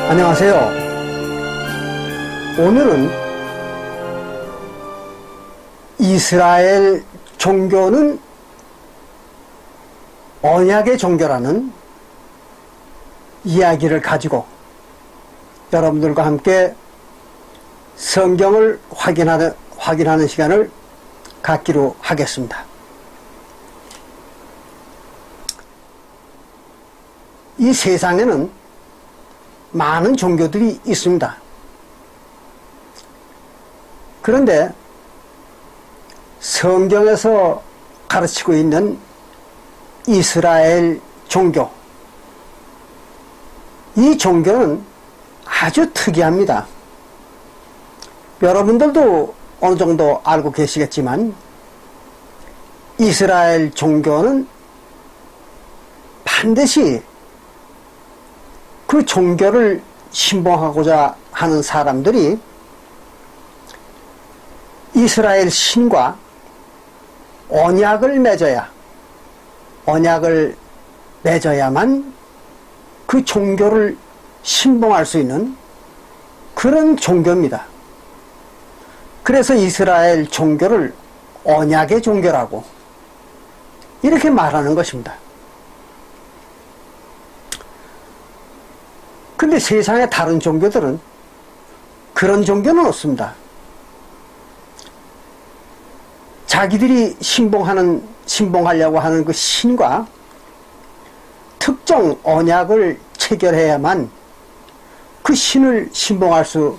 안녕하세요. 오늘은 이스라엘 종교는 언약의 종교라는 이야기를 가지고 여러분들과 함께 성경을 확인하는 시간을 갖기로 하겠습니다. 이 세상에는 많은 종교들이 있습니다. 그런데 성경에서 가르치고 있는 이스라엘 종교, 이 종교는 아주 특이합니다. 여러분들도 어느 정도 알고 계시겠지만 이스라엘 종교는 반드시 그 종교를 신봉하고자 하는 사람들이 이스라엘 신과 언약을 맺어야만 그 종교를 신봉할 수 있는 그런 종교입니다. 그래서 이스라엘 종교를 언약의 종교라고 이렇게 말하는 것입니다. 근데 세상의 다른 종교들은 그런 종교는 없습니다. 자기들이 신봉하려고 하는 그 신과 특정 언약을 체결해야만 그 신을 신봉할 수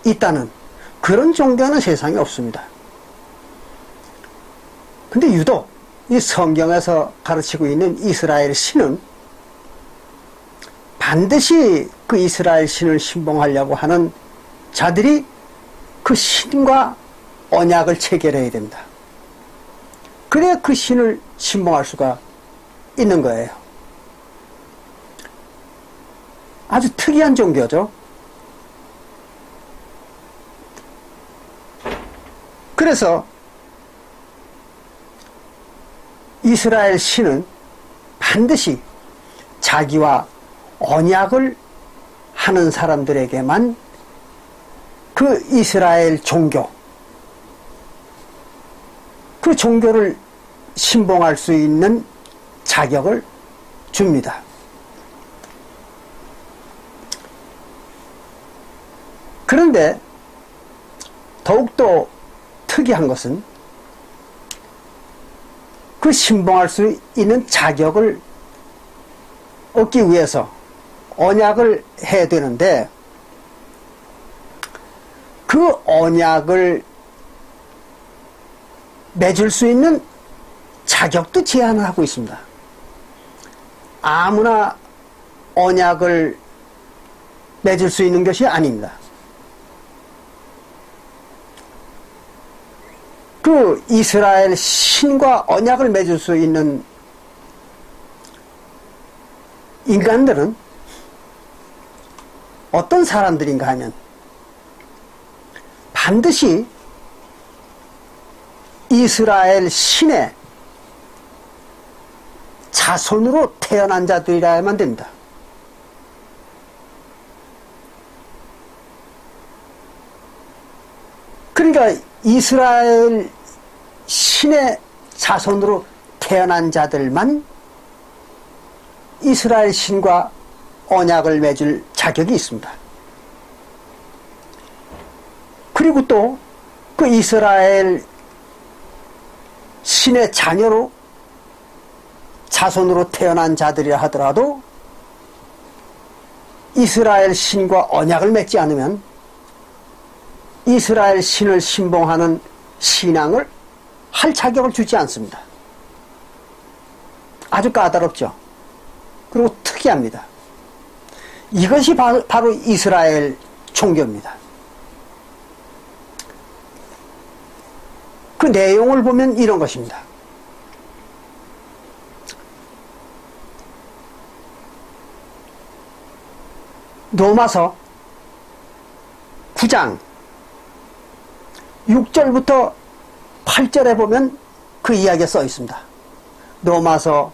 있다는 그런 종교는 세상에 없습니다. 근데 유독 이 성경에서 가르치고 있는 이스라엘 신은 반드시 그 이스라엘 신을 신봉하려고 하는 자들이 그 신과 언약을 체결해야 됩니다. 그래야 그 신을 신봉할 수가 있는 거예요. 아주 특이한 종교죠. 그래서 이스라엘 신은 반드시 자기와 언약을 하는 사람들에게만 그 이스라엘 종교, 그 종교를 신봉할 수 있는 자격을 줍니다. 그런데 더욱더 특이한 것은 그 신봉할 수 있는 자격을 얻기 위해서 언약을 해야 되는데 그 언약을 맺을 수 있는 자격도 제한을 하고 있습니다. 아무나 언약을 맺을 수 있는 것이 아닙니다. 그 이스라엘 신과 언약을 맺을 수 있는 인간들은 어떤 사람들인가 하면 반드시 이스라엘 신의 자손으로 태어난 자들이라야만 됩니다. 그러니까 이스라엘 신의 자손으로 태어난 자들만 이스라엘 신과 언약을 맺을 자격이 있습니다. 그리고 또 그 이스라엘 신의 자녀로 자손으로 태어난 자들이라 하더라도 이스라엘 신과 언약을 맺지 않으면 이스라엘 신을 신봉하는 신앙을 할 자격을 주지 않습니다. 아주 까다롭죠. 그리고 특이합니다. 이것이 바로 이스라엘 종교입니다. 그 내용을 보면 이런 것입니다. 로마서 9장 6절부터 8절에 보면 그 이야기가 써 있습니다. 로마서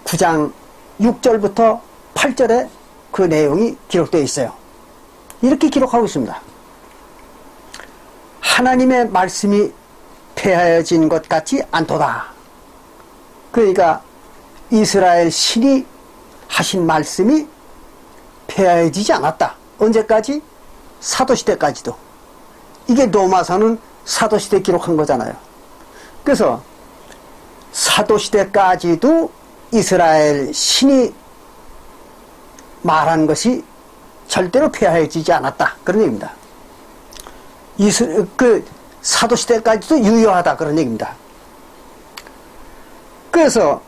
9장 6절부터 8절에 그 내용이 기록되어 있어요. 이렇게 기록하고 있습니다. 하나님의 말씀이 폐하여진 것 같지 않도다. 그러니까 이스라엘 신이 하신 말씀이 폐하여지지 않았다. 언제까지? 사도시대까지도. 이게 로마서는 사도시대 기록한 거잖아요. 그래서 사도시대까지도 이스라엘 신이 말한 것이 절대로 폐하여지지 않았다. 그런 얘기입니다. 사도시대까지도 유효하다. 그런 얘기입니다. 그래서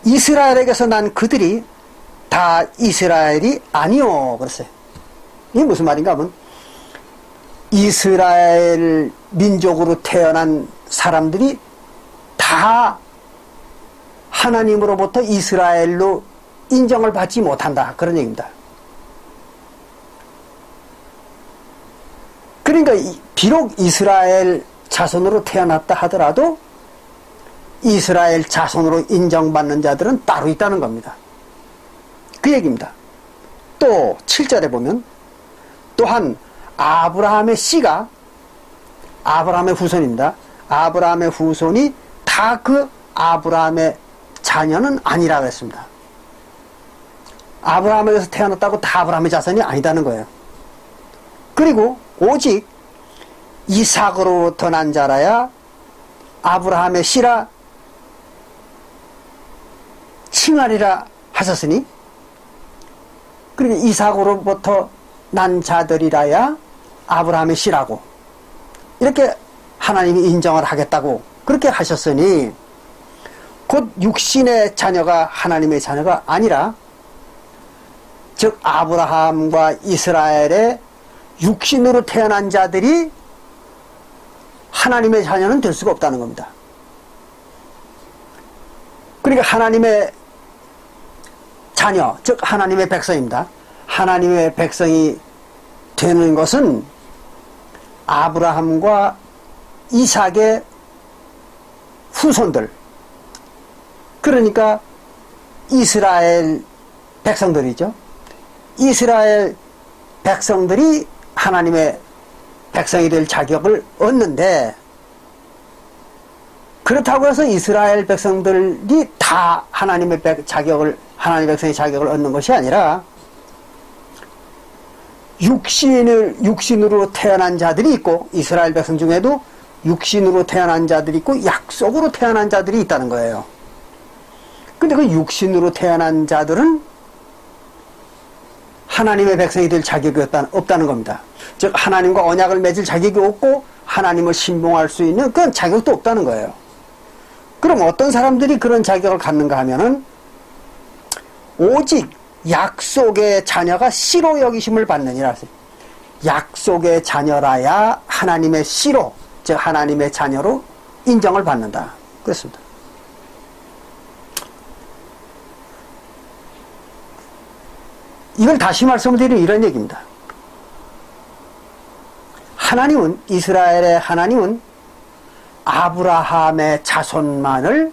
이스라엘에게서 난 그들이 다 이스라엘이 아니요 그랬어요. 이게 무슨 말인가 하면 이스라엘 민족으로 태어난 사람들이 다 하나님으로부터 이스라엘로 인정을 받지 못한다. 그런 얘기입니다. 그러니까 비록 이스라엘 자손으로 태어났다 하더라도 이스라엘 자손으로 인정받는 자들은 따로 있다는 겁니다. 그 얘기입니다. 또 7절에 보면 또한 아브라함의 씨가 아브라함의 후손입니다. 아브라함의 후손이 다 그 아브라함의 자녀는 아니라고 했습니다. 아브라함에게서 태어났다고 다 아브라함의 자손이 아니다는 거예요. 그리고 오직 이삭으로부터 난 자라야 아브라함의 씨라 칭하리라 하셨으니, 그리고 이삭으로부터 난 자들이라야 아브라함의 씨라고 이렇게 하나님이 인정을 하겠다고 그렇게 하셨으니, 곧 육신의 자녀가 하나님의 자녀가 아니라 즉 아브라함과 이스라엘의 육신으로 태어난 자들이 하나님의 자녀는 될 수가 없다는 겁니다. 그러니까 하나님의 자녀, 즉 하나님의 백성입니다. 하나님의 백성이 되는 것은 아브라함과 이삭의 후손들, 그러니까 이스라엘 백성들이죠. 이스라엘 백성들이 하나님의 백성이 될 자격을 얻는데, 그렇다고 해서 이스라엘 백성들이 다 하나님의 하나님의 백성의 자격을 얻는 것이 아니라 육신으로 태어난 자들이 있고, 이스라엘 백성 중에도 육신으로 태어난 자들이 있고 약속으로 태어난 자들이 있다는 거예요. 근데 그 육신으로 태어난 자들은 하나님의 백성이 될 자격이 없다는 겁니다. 즉 하나님과 언약을 맺을 자격이 없고 하나님을 신봉할 수 있는 그런 자격도 없다는 거예요. 그럼 어떤 사람들이 그런 자격을 갖는가 하면은 오직 약속의 자녀가 씨로 여기심을 받느니라. 약속의 자녀라야 하나님의 씨로, 즉 하나님의 자녀로 인정을 받는다. 그렇습니다. 이걸 다시 말씀드리면 이런 얘기입니다. 하나님은, 이스라엘의 하나님은 아브라함의 자손만을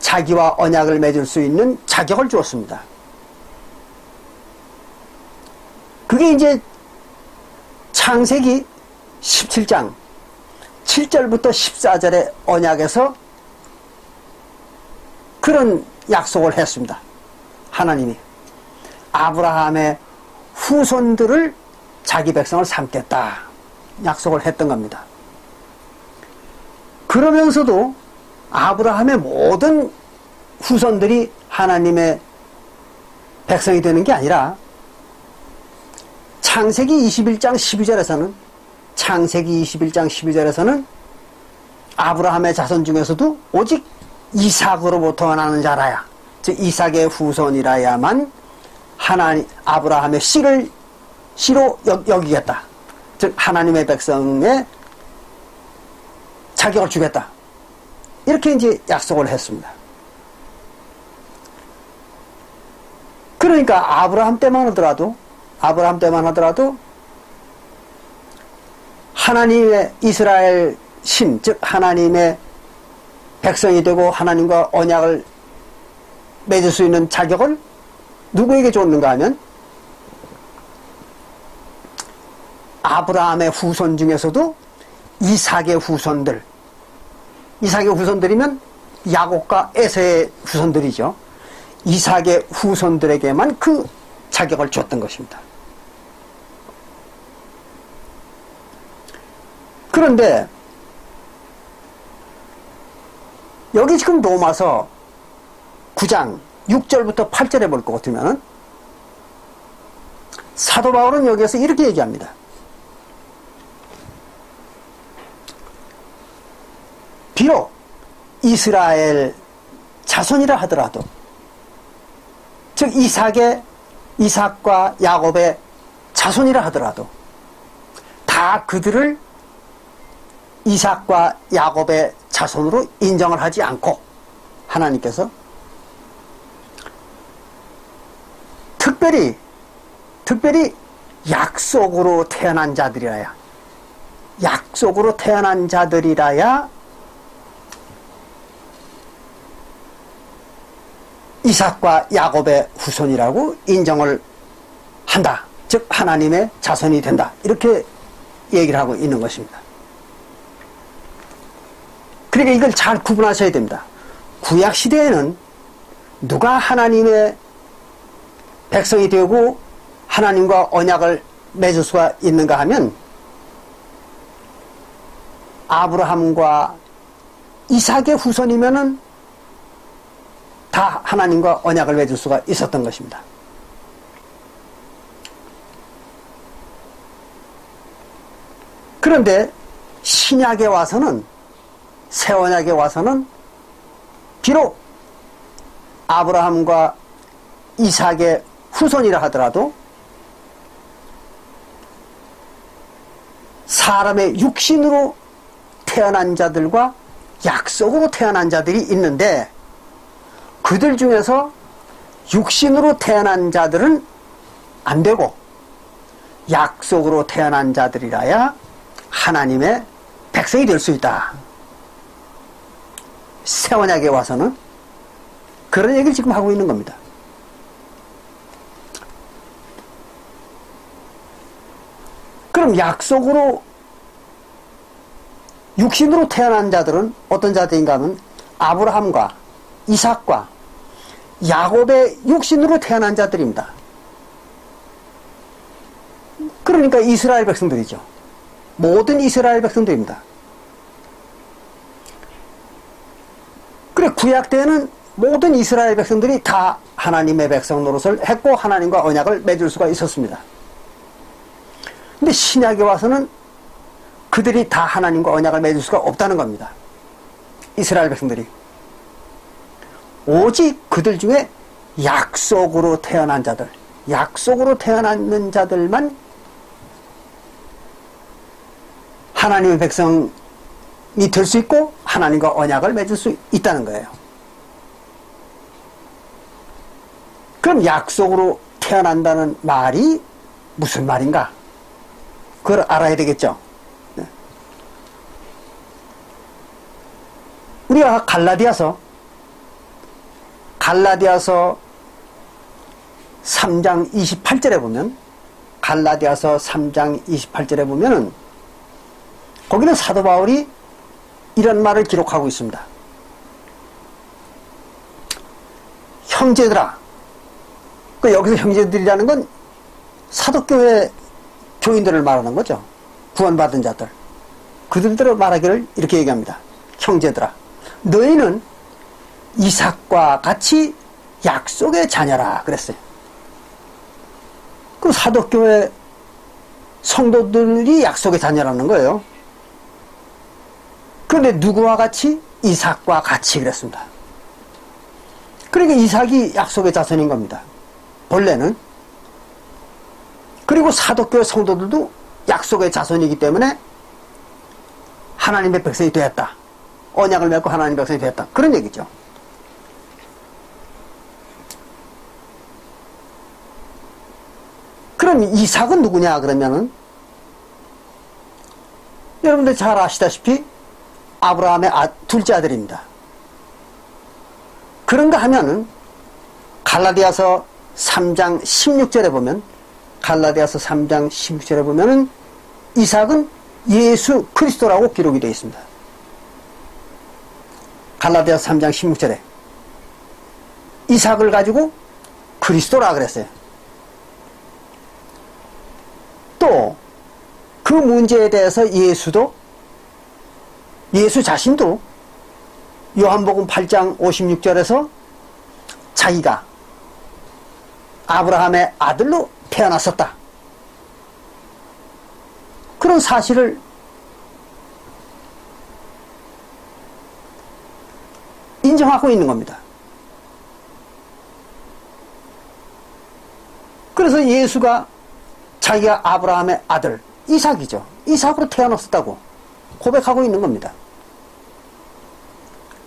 자기와 언약을 맺을 수 있는 자격을 주었습니다. 그게 이제 창세기 17장 7절부터 14절의 언약에서 그런 약속을 했습니다. 하나님이 아브라함의 후손들을 자기 백성을 삼겠다 약속을 했던 겁니다. 그러면서도 아브라함의 모든 후손들이 하나님의 백성이 되는 게 아니라 창세기 21장 12절에서는 아브라함의 자손 중에서도 오직 이삭으로부터 나는 자라야, 즉 이삭의 후손이라야만 아브라함의 씨를 씨로 여기겠다. 즉 하나님의 백성의 자격을 주겠다. 이렇게 이제 약속을 했습니다. 그러니까 아브라함 때만 하더라도 하나님의 이스라엘 신, 즉 하나님의 백성이 되고 하나님과 언약을 맺을 수 있는 자격을 누구에게 줬는가 하면 아브라함의 후손 중에서도 이삭의 후손들이면 야곱과 에서의 후손들이죠. 이삭의 후손들에게만 그 자격을 줬던 것입니다. 그런데 여기 지금 로마서 9장 6절부터 8절에 볼 것 같으면 사도 바울은 여기에서 이렇게 얘기합니다. 비록 이스라엘 자손이라 하더라도, 즉 이삭과 야곱의 자손이라 하더라도 다 그들을 이삭과 야곱의 자손으로 인정을 하지 않고 하나님께서 특별히 약속으로 태어난 자들이라야 이삭과 야곱의 후손이라고 인정을 한다. 즉 하나님의 자손이 된다. 이렇게 얘기를 하고 있는 것입니다. 그러니까 이걸 잘 구분하셔야 됩니다. 구약시대에는 누가 하나님의 백성이 되고 하나님과 언약을 맺을 수가 있는가 하면 아브라함과 이삭의 후손이면은 다 하나님과 언약을 맺을 수가 있었던 것입니다. 그런데 신약에 와서는, 새 언약에 와서는 비록 아브라함과 이삭의 후손이라 하더라도 사람의 육신으로 태어난 자들과 약속으로 태어난 자들이 있는데, 그들 중에서 육신으로 태어난 자들은 안 되고 약속으로 태어난 자들이라야 하나님의 백성이 될 수 있다. 새 언약에 와서는 그런 얘기를 지금 하고 있는 겁니다. 그럼 약속으로 육신으로 태어난 자들은 어떤 자들인가 하면 아브라함과 이삭과 야곱의 육신으로 태어난 자들입니다. 그러니까 이스라엘 백성들이죠. 모든 이스라엘 백성들입니다. 그래, 구약 때에는 모든 이스라엘 백성들이 다 하나님의 백성 노릇을 했고 하나님과 언약을 맺을 수가 있었습니다. 근데 신약에 와서는 그들이 다 하나님과 언약을 맺을 수가 없다는 겁니다. 이스라엘 백성들이. 오직 그들 중에 약속으로 태어난 자들, 약속으로 태어난 자들만 하나님의 백성이 될 수 있고 하나님과 언약을 맺을 수 있다는 거예요. 그럼 약속으로 태어난다는 말이 무슨 말인가? 그걸 알아야 되겠죠. 네. 우리가 갈라디아서 3장 28절에 보면, 갈라디아서 3장 28절에 보면은 거기는 사도 바울이 이런 말을 기록하고 있습니다. 형제들아, 여기서 형제들이라는 건 사도교회 교인들을 말하는 거죠. 구원받은 자들. 그들을 말하기를 이렇게 얘기합니다. 형제들아, 너희는 이삭과 같이 약속의 자녀라 그랬어요. 그 사도교회 성도들이 약속의 자녀라는 거예요. 그런데 누구와 같이? 이삭과 같이 그랬습니다. 그러니까 이삭이 약속의 자손인 겁니다. 본래는. 그리고 사도교회 성도들도 약속의 자손이기 때문에 하나님의 백성이 되었다. 언약을 맺고 하나님의 백성이 되었다. 그런 얘기죠. 그럼 이삭은 누구냐 그러면은 여러분들 잘 아시다시피 아브라함의 둘째 아들입니다. 그런가 하면은 갈라디아서 3장 16절에 보면 갈라디아서 3장 16절에 보면은 이삭은 예수 그리스도라고 기록이 되어 있습니다. 갈라디아서 3장 16절에 이삭을 가지고 그리스도라 그랬어요. 또 그 문제에 대해서 예수 자신도 요한복음 8장 56절에서 자기가 아브라함의 아들로 태어났었다. 그런 사실을 인정하고 있는 겁니다. 그래서 예수가 자기가 아브라함의 아들 이삭이죠. 이삭으로 태어났었다고 고백하고 있는 겁니다.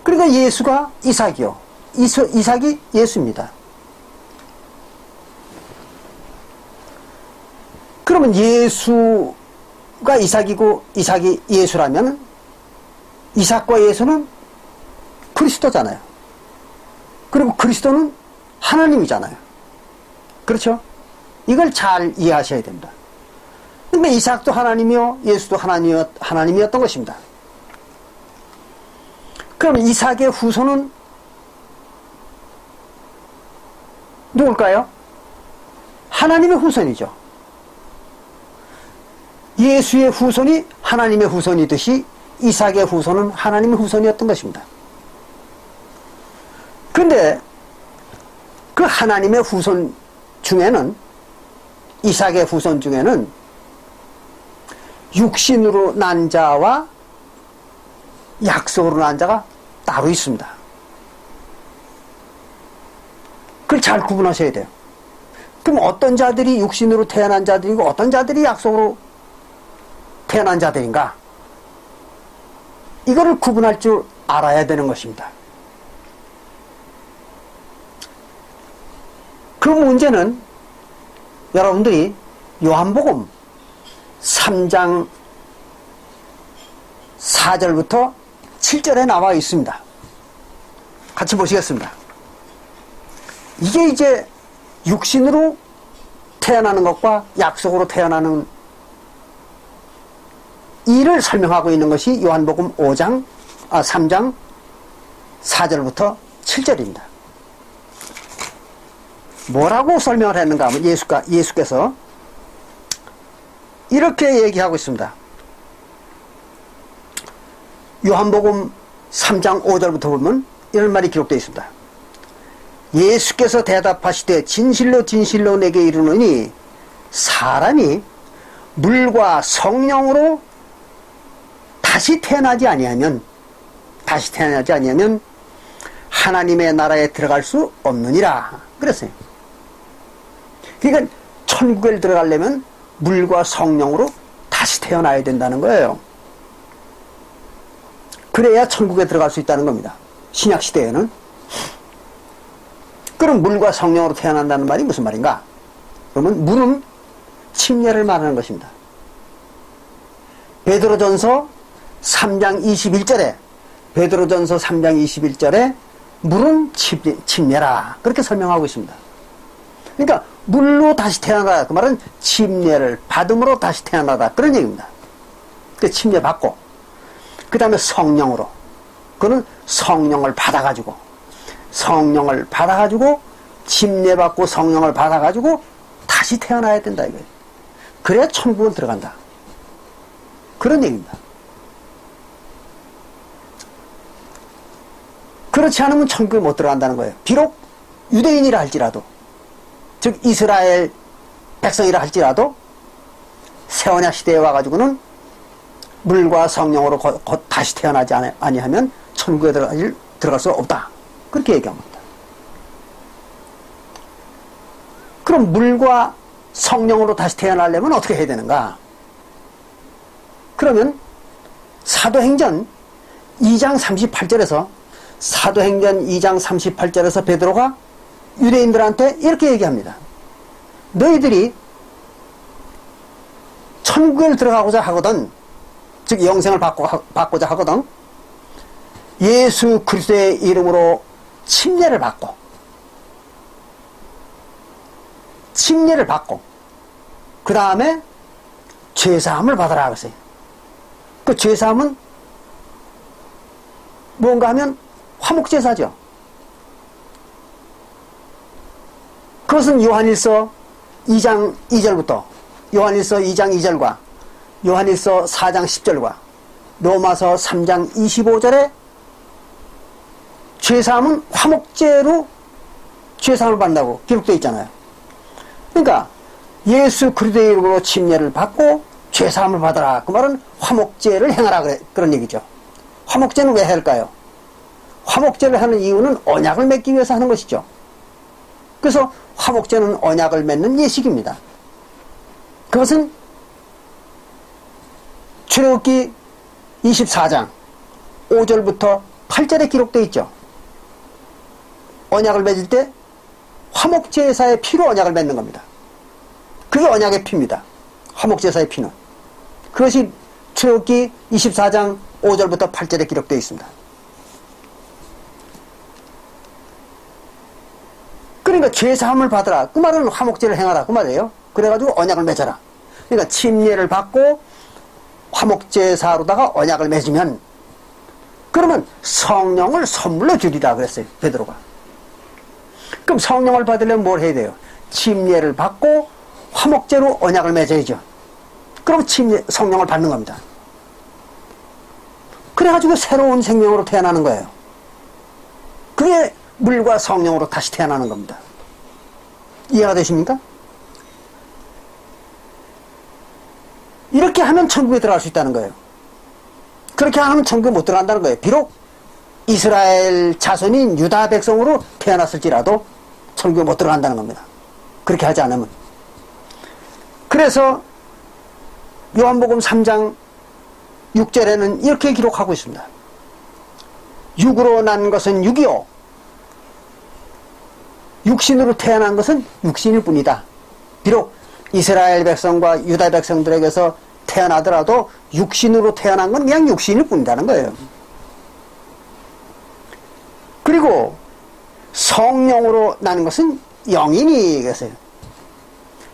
그러니까 예수가 이삭이요. 이삭이 예수입니다. 그러면 예수가 이삭이고 이삭이 예수라면 이삭과 예수는 그리스도잖아요. 그리고 그리스도는 하나님이잖아요. 그렇죠? 이걸 잘 이해하셔야 됩니다. 근데 이삭도 하나님이요, 예수도 하나님이었던 것입니다. 그럼 이삭의 후손은 누굴까요? 하나님의 후손이죠. 예수의 후손이 하나님의 후손이듯이 이삭의 후손은 하나님의 후손이었던 것입니다. 그런데 그 하나님의 후손 중에는 이삭의 후손 중에는 육신으로 난 자와 약속으로 난 자가 따로 있습니다. 그걸 잘 구분하셔야 돼요. 그럼 어떤 자들이 육신으로 태어난 자들이고 어떤 자들이 약속으로 태어난 자들인가? 이거를 구분할 줄 알아야 되는 것입니다. 그 문제는 여러분들이 요한복음 3장 4절부터 7절에 나와 있습니다. 같이 보시겠습니다. 이게 이제 육신으로 태어나는 것과 약속으로 태어나는 이를 설명하고 있는 것이 요한복음 3장 4절부터 7절입니다. 뭐라고 설명을 했는가 하면 예수께서 이렇게 얘기하고 있습니다. 요한복음 3장 5절부터 보면 이런 말이 기록되어 있습니다. 예수께서 대답하시되 진실로 진실로 내게 이르노니 사람이 물과 성령으로 다시 태어나지 아니하면 하나님의 나라에 들어갈 수 없느니라 그랬어요. 그러니까 천국에 들어가려면 물과 성령으로 다시 태어나야 된다는 거예요. 그래야 천국에 들어갈 수 있다는 겁니다. 신약시대에는. 그럼 물과 성령으로 태어난다는 말이 무슨 말인가? 그러면 물은 침례를 말하는 것입니다. 베드로전서 3장 21절에 물은 침례라 그렇게 설명하고 있습니다. 그러니까 물로 다시 태어나다 그 말은 침례를 받음으로 다시 태어나다 그런 얘기입니다. 그 침례 받고 그 다음에 성령으로 그는 성령을 받아가지고 침례 받고 성령을 받아가지고 다시 태어나야 된다 이거예요. 그래야 천국을 들어간다 그런 얘기입니다. 그렇지 않으면 천국에 못 들어간다는 거예요. 비록 유대인이라 할지라도 즉 이스라엘 백성이라 할지라도 새언약 시대에 와가지고는 물과 성령으로 곧 다시 태어나지 아니하면 천국에 들어갈 수 없다 그렇게 얘기합니다. 그럼 물과 성령으로 다시 태어나려면 어떻게 해야 되는가? 그러면 사도행전 2장 38절에서 사도행전 2장 38절에서 베드로가 유대인들한테 이렇게 얘기합니다. 너희들이 천국에 들어가고자 하거든, 즉 영생을 받고자 하거든, 예수 그리스도의 이름으로 침례를 받고 그 다음에 죄사함을 받아라 그랬어요. 그 죄사함은 뭔가 하면 화목제사죠. 그것은 요한일서 2장 2절부터 요한일서 2장 2절과 요한일서 4장 10절과 로마서 3장 25절에 죄사함은 화목제로 죄사함을 받는다고 기록되어 있잖아요. 그러니까 예수 그리스도의 이름으로 침례를 받고 죄사함을 받아라. 그 말은 화목제를 행하라 그런 얘기죠. 화목제는 왜 할까요? 화목제를 하는 이유는 언약을 맺기 위해서 하는 것이죠. 그래서 화목제는 언약을 맺는 예식입니다. 그것은 출애굽기 24장 5절부터 8절에 기록되어 있죠. 언약을 맺을 때 화목제사의 피로 언약을 맺는 겁니다. 그게 언약의 피입니다. 화목제사의 피는. 그것이 출애굽기 24장 5절부터 8절에 기록되어 있습니다. 그러니까 죄사함을 받으라. 그 말은 화목제를 행하라. 그 말이에요. 그래가지고 언약을 맺어라. 그러니까 침례를 받고 화목제사로다가 언약을 맺으면 그러면 성령을 선물로 주리라 그랬어요. 베드로가. 그럼 성령을 받으려면 뭘 해야 돼요? 침례를 받고 화목제로 언약을 맺어야죠. 그럼 성령을 받는 겁니다. 그래가지고 새로운 생명으로 태어나는 거예요. 그게 물과 성령으로 다시 태어나는 겁니다. 이해가 되십니까? 이렇게 하면 천국에 들어갈 수 있다는 거예요. 그렇게 하면 천국에 못 들어간다는 거예요. 비록 이스라엘 자손인 유다 백성으로 태어났을지라도 천국에 못 들어간다는 겁니다. 그렇게 하지 않으면. 그래서 요한복음 3장 6절에는 이렇게 기록하고 있습니다. 육으로 난 것은 육이요 육신으로 태어난 것은 육신일 뿐이다. 비록 이스라엘 백성과 유다 백성들에게서 태어나더라도 육신으로 태어난 건 그냥 육신일 뿐이라는 거예요. 그리고 성령으로 나는 것은 영이니 그랬어요.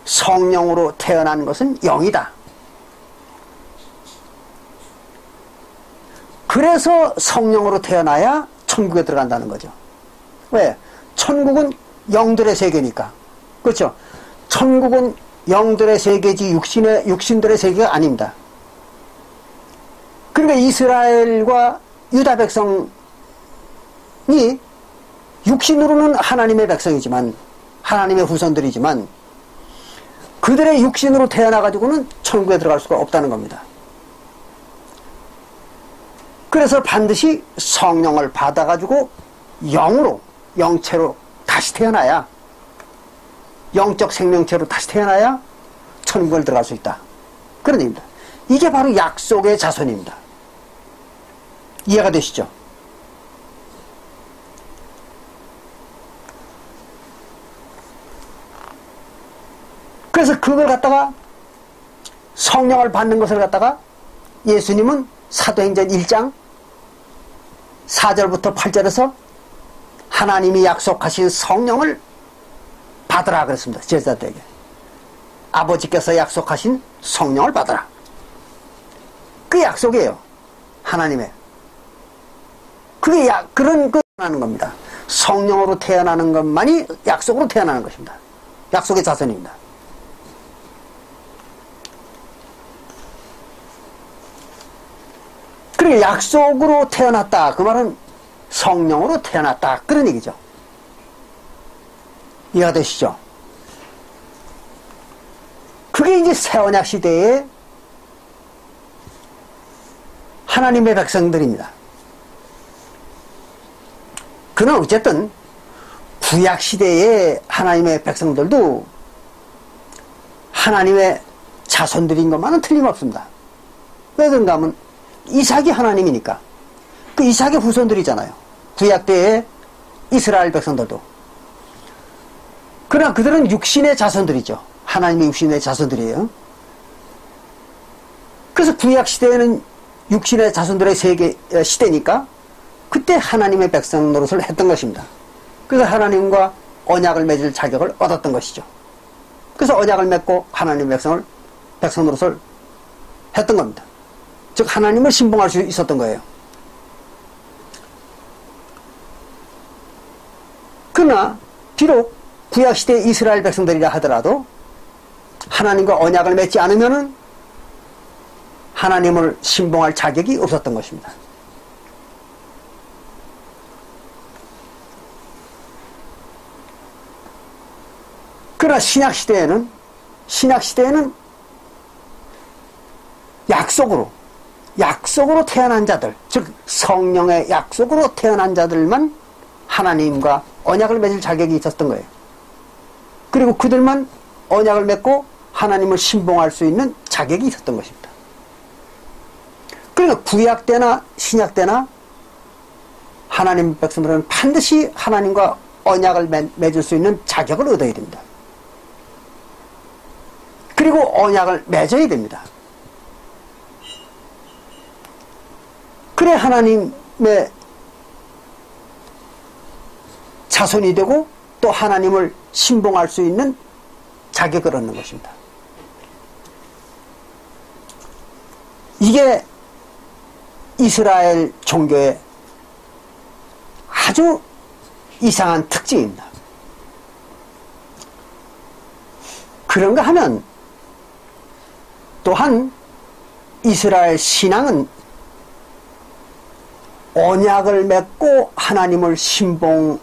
성령으로 태어난 것은 영이다. 그래서 성령으로 태어나야 천국에 들어간다는 거죠. 왜? 천국은 영들의 세계니까. 그렇죠? 천국은 영들의 세계지 육신들의 세계가 아닙니다. 그러니까 이스라엘과 유다 백성이 육신으로는 하나님의 백성이지만 하나님의 후손들이지만 그들의 육신으로 태어나가지고는 천국에 들어갈 수가 없다는 겁니다. 그래서 반드시 성령을 받아가지고 영으로 영체로 다시 태어나야 영적 생명체로 다시 태어나야 천국을 들어갈 수 있다. 그런 얘기입니다. 이게 바로 약속의 자손입니다. 이해가 되시죠? 그래서 그걸 갖다가 성령을 받는 것을 갖다가 예수님은 사도행전 1장 4절부터 8절에서 하나님이 약속하신 성령을 받으라 그랬습니다. 제자들에게. 아버지께서 약속하신 성령을 받으라. 그 약속이에요. 하나님의. 그게 그런 태어나는 겁니다. 성령으로 태어나는 것만이 약속으로 태어나는 것입니다. 약속의 자손입니다. 그리고 약속으로 태어났다. 그 말은 성령으로 태어났다. 그런 얘기죠. 이해가 되시죠? 그게 이제 새언약 시대의 하나님의 백성들입니다. 그러나 어쨌든 구약 시대의 하나님의 백성들도 하나님의 자손들인 것만은 틀림없습니다. 왜 그런가 하면 이삭이 하나님이니까. 그 이삭의 후손들이잖아요. 구약 때의 이스라엘 백성들도. 그러나 그들은 육신의 자손들이죠. 하나님의 육신의 자손들이에요. 그래서 구약 시대에는 육신의 자손들의 시대니까 그때 하나님의 백성 노릇을 했던 것입니다. 그래서 하나님과 언약을 맺을 자격을 얻었던 것이죠. 그래서 언약을 맺고 하나님의 백성 노릇을 했던 겁니다. 즉 하나님을 신봉할 수 있었던 거예요. 그러나 비록 구약시대 이스라엘 백성들이라 하더라도 하나님과 언약을 맺지 않으면 하나님을 신봉할 자격이 없었던 것입니다. 그러나 신약시대에는 약속으로 태어난 자들, 즉 성령의 약속으로 태어난 자들만 하나님과 언약을 맺을 자격이 있었던 거예요. 그리고 그들만 언약을 맺고 하나님을 신봉할 수 있는 자격이 있었던 것입니다. 그러니까 구약 때나 신약 때나 하나님 백성들은 반드시 하나님과 언약을 맺을 수 있는 자격을 얻어야 됩니다. 그리고 언약을 맺어야 됩니다. 그래 하나님의 자손이 되고 또 하나님을 신봉할 수 있는 자격을 얻는 것입니다. 이게 이스라엘 종교의 아주 이상한 특징입니다. 그런가 하면 또한 이스라엘 신앙은 언약을 맺고 하나님을 신봉하는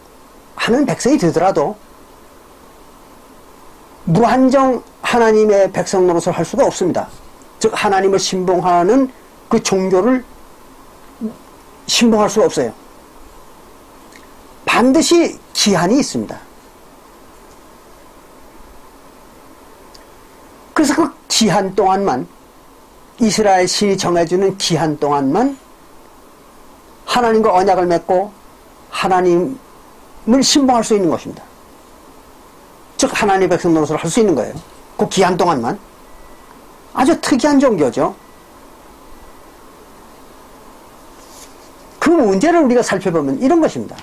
백성이 되더라도 무한정 하나님의 백성 노릇을 할 수가 없습니다. 즉 하나님을 신봉하는 그 종교를 신봉할 수가 없어요. 반드시 기한이 있습니다. 그래서 그 기한 동안만, 이스라엘 신이 정해주는 기한 동안만 하나님과 언약을 맺고 하나님을 신봉할 수 있는 것입니다. 즉 하나님의 백성 노릇을 할 수 있는 거예요. 그 기한 동안만. 아주 특이한 종교죠. 그 문제를 우리가 살펴보면 이런 것입니다.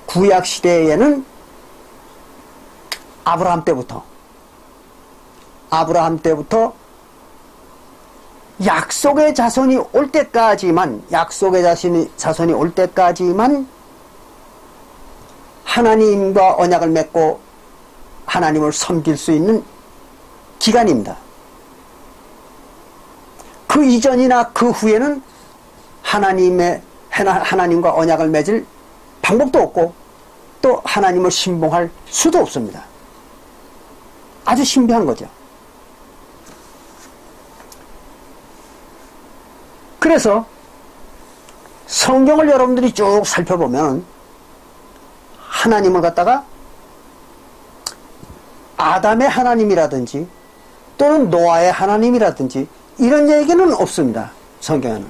구약시대에는 아브라함 때부터 약속의 자손이 올 때까지만 하나님과 언약을 맺고 하나님을 섬길 수 있는 기간입니다. 그 이전이나 그 후에는 하나님과 언약을 맺을 방법도 없고 또 하나님을 신봉할 수도 없습니다. 아주 신비한 거죠. 그래서 성경을 여러분들이 쭉 살펴보면 하나님을 갖다가 아담의 하나님이라든지 또는 노아의 하나님이라든지 이런 얘기는 없습니다. 성경에는.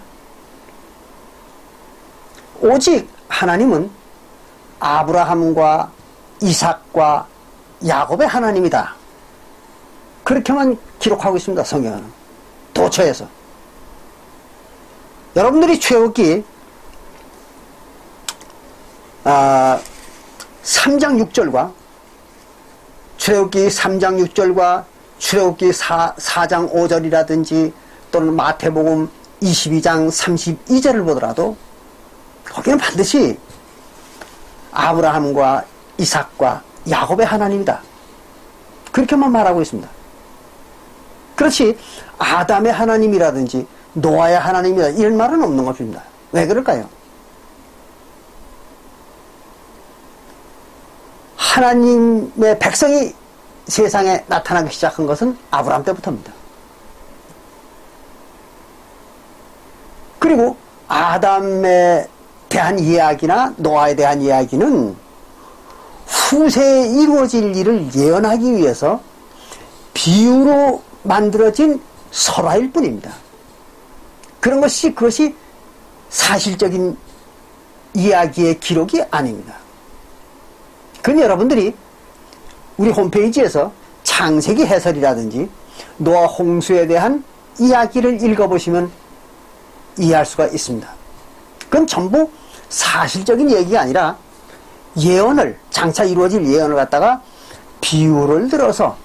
오직 하나님은 아브라함과 이삭과 야곱의 하나님이다. 그렇게만 기록하고 있습니다. 성경에는. 도처에서. 여러분들이 출애굽기 3장 6절과 출애굽기 3장 6절과 출애굽기 4장 5절이라든지 또는 마태복음 22장 32절을 보더라도 거기는 반드시 아브라함과 이삭과 야곱의 하나님이다. 그렇게만 말하고 있습니다. 그렇지 아담의 하나님이라든지 노아의 하나님이다 이런 말은 없는 것입니다. 왜 그럴까요? 하나님의 백성이 세상에 나타나기 시작한 것은 아브라함 때부터입니다. 그리고 아담에 대한 이야기나 노아에 대한 이야기는 후세에 이루어질 일을 예언하기 위해서 비유로 만들어진 설화일 뿐입니다. 그것이 사실적인 이야기의 기록이 아닙니다. 그건 여러분들이 우리 홈페이지에서 창세기 해설이라든지 노아 홍수에 대한 이야기를 읽어보시면 이해할 수가 있습니다. 그건 전부 사실적인 얘기가 아니라 예언을, 장차 이루어질 예언을 갖다가 비유를 들어서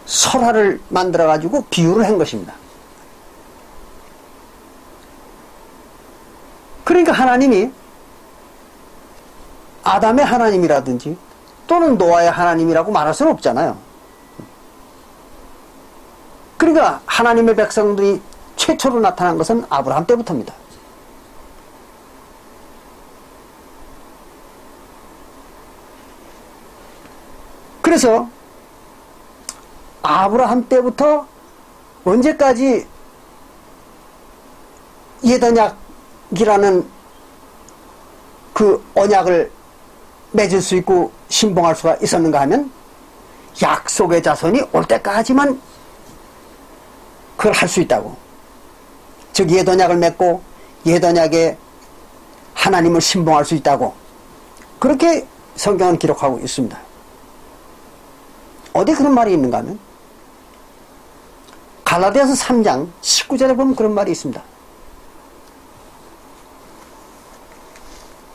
설화를 만들어가지고 비유를 한 것입니다. 그러니까 하나님이 아담의 하나님이라든지 또는 노아의 하나님이라고 말할 수는 없잖아요. 그러니까 하나님의 백성들이 최초로 나타난 것은 아브라함 때부터입니다. 그래서 아브라함 때부터 언제까지 예언약이라는 그 언약을 맺을 수 있고 신봉할 수가 있었는가 하면 약속의 자손이 올 때까지만 그걸 할 수 있다고. 즉 예언약을 맺고 예언약에 하나님을 신봉할 수 있다고. 그렇게 성경은 기록하고 있습니다. 어디 그런 말이 있는가 하면 갈라디아서 3장 19절에 보면 그런 말이 있습니다.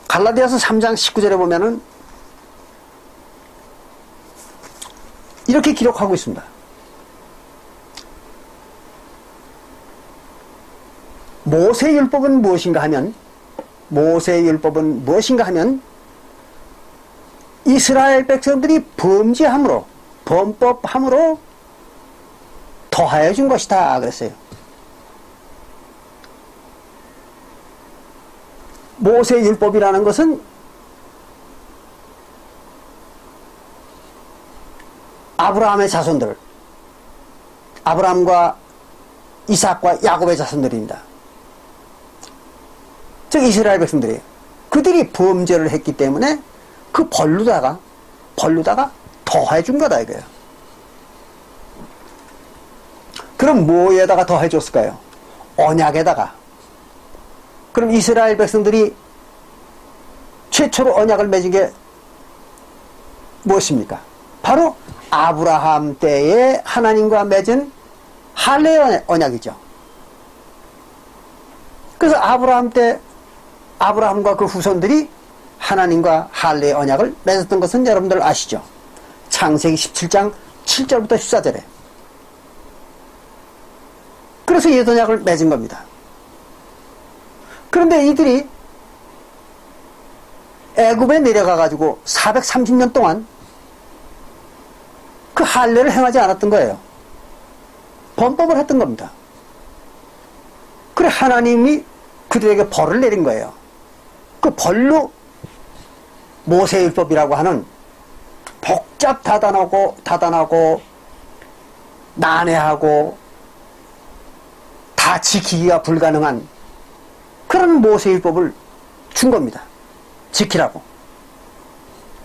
갈라디아서 3장 19절에 보면은 이렇게 기록하고 있습니다. 모세율법은 무엇인가 하면 이스라엘 백성들이 범죄함으로 범법함으로 더하여 준 것이다 그랬어요. 모세율법이라는 것은 아브라함의 자손들, 아브라함과 이삭과 야곱의 자손들입니다. 즉 이스라엘 백성들이에요. 그들이 범죄를 했기 때문에 그 벌루다가 더해 준 거다 이거예요. 그럼 뭐에다가 더해 줬을까요? 언약에다가. 그럼 이스라엘 백성들이 최초로 언약을 맺은 게 무엇입니까? 바로 아브라함 때에 하나님과 맺은 할례 언약이죠. 그래서 아브라함과 그 후손들이 하나님과 할례 언약을 맺었던 것은 여러분들 아시죠? 창세기 17장 7절부터 14절에. 그래서 예언약을 맺은 겁니다. 그런데 이들이 애굽에 내려가 가지고 430년 동안 그 할례를 행하지 않았던 거예요. 범법을 했던 겁니다. 그래 하나님이 그들에게 벌을 내린 거예요. 그 벌로 모세율법이라고 하는 다단하고 난해하고 다 지키기가 불가능한 그런 모세율법을 준 겁니다. 지키라고.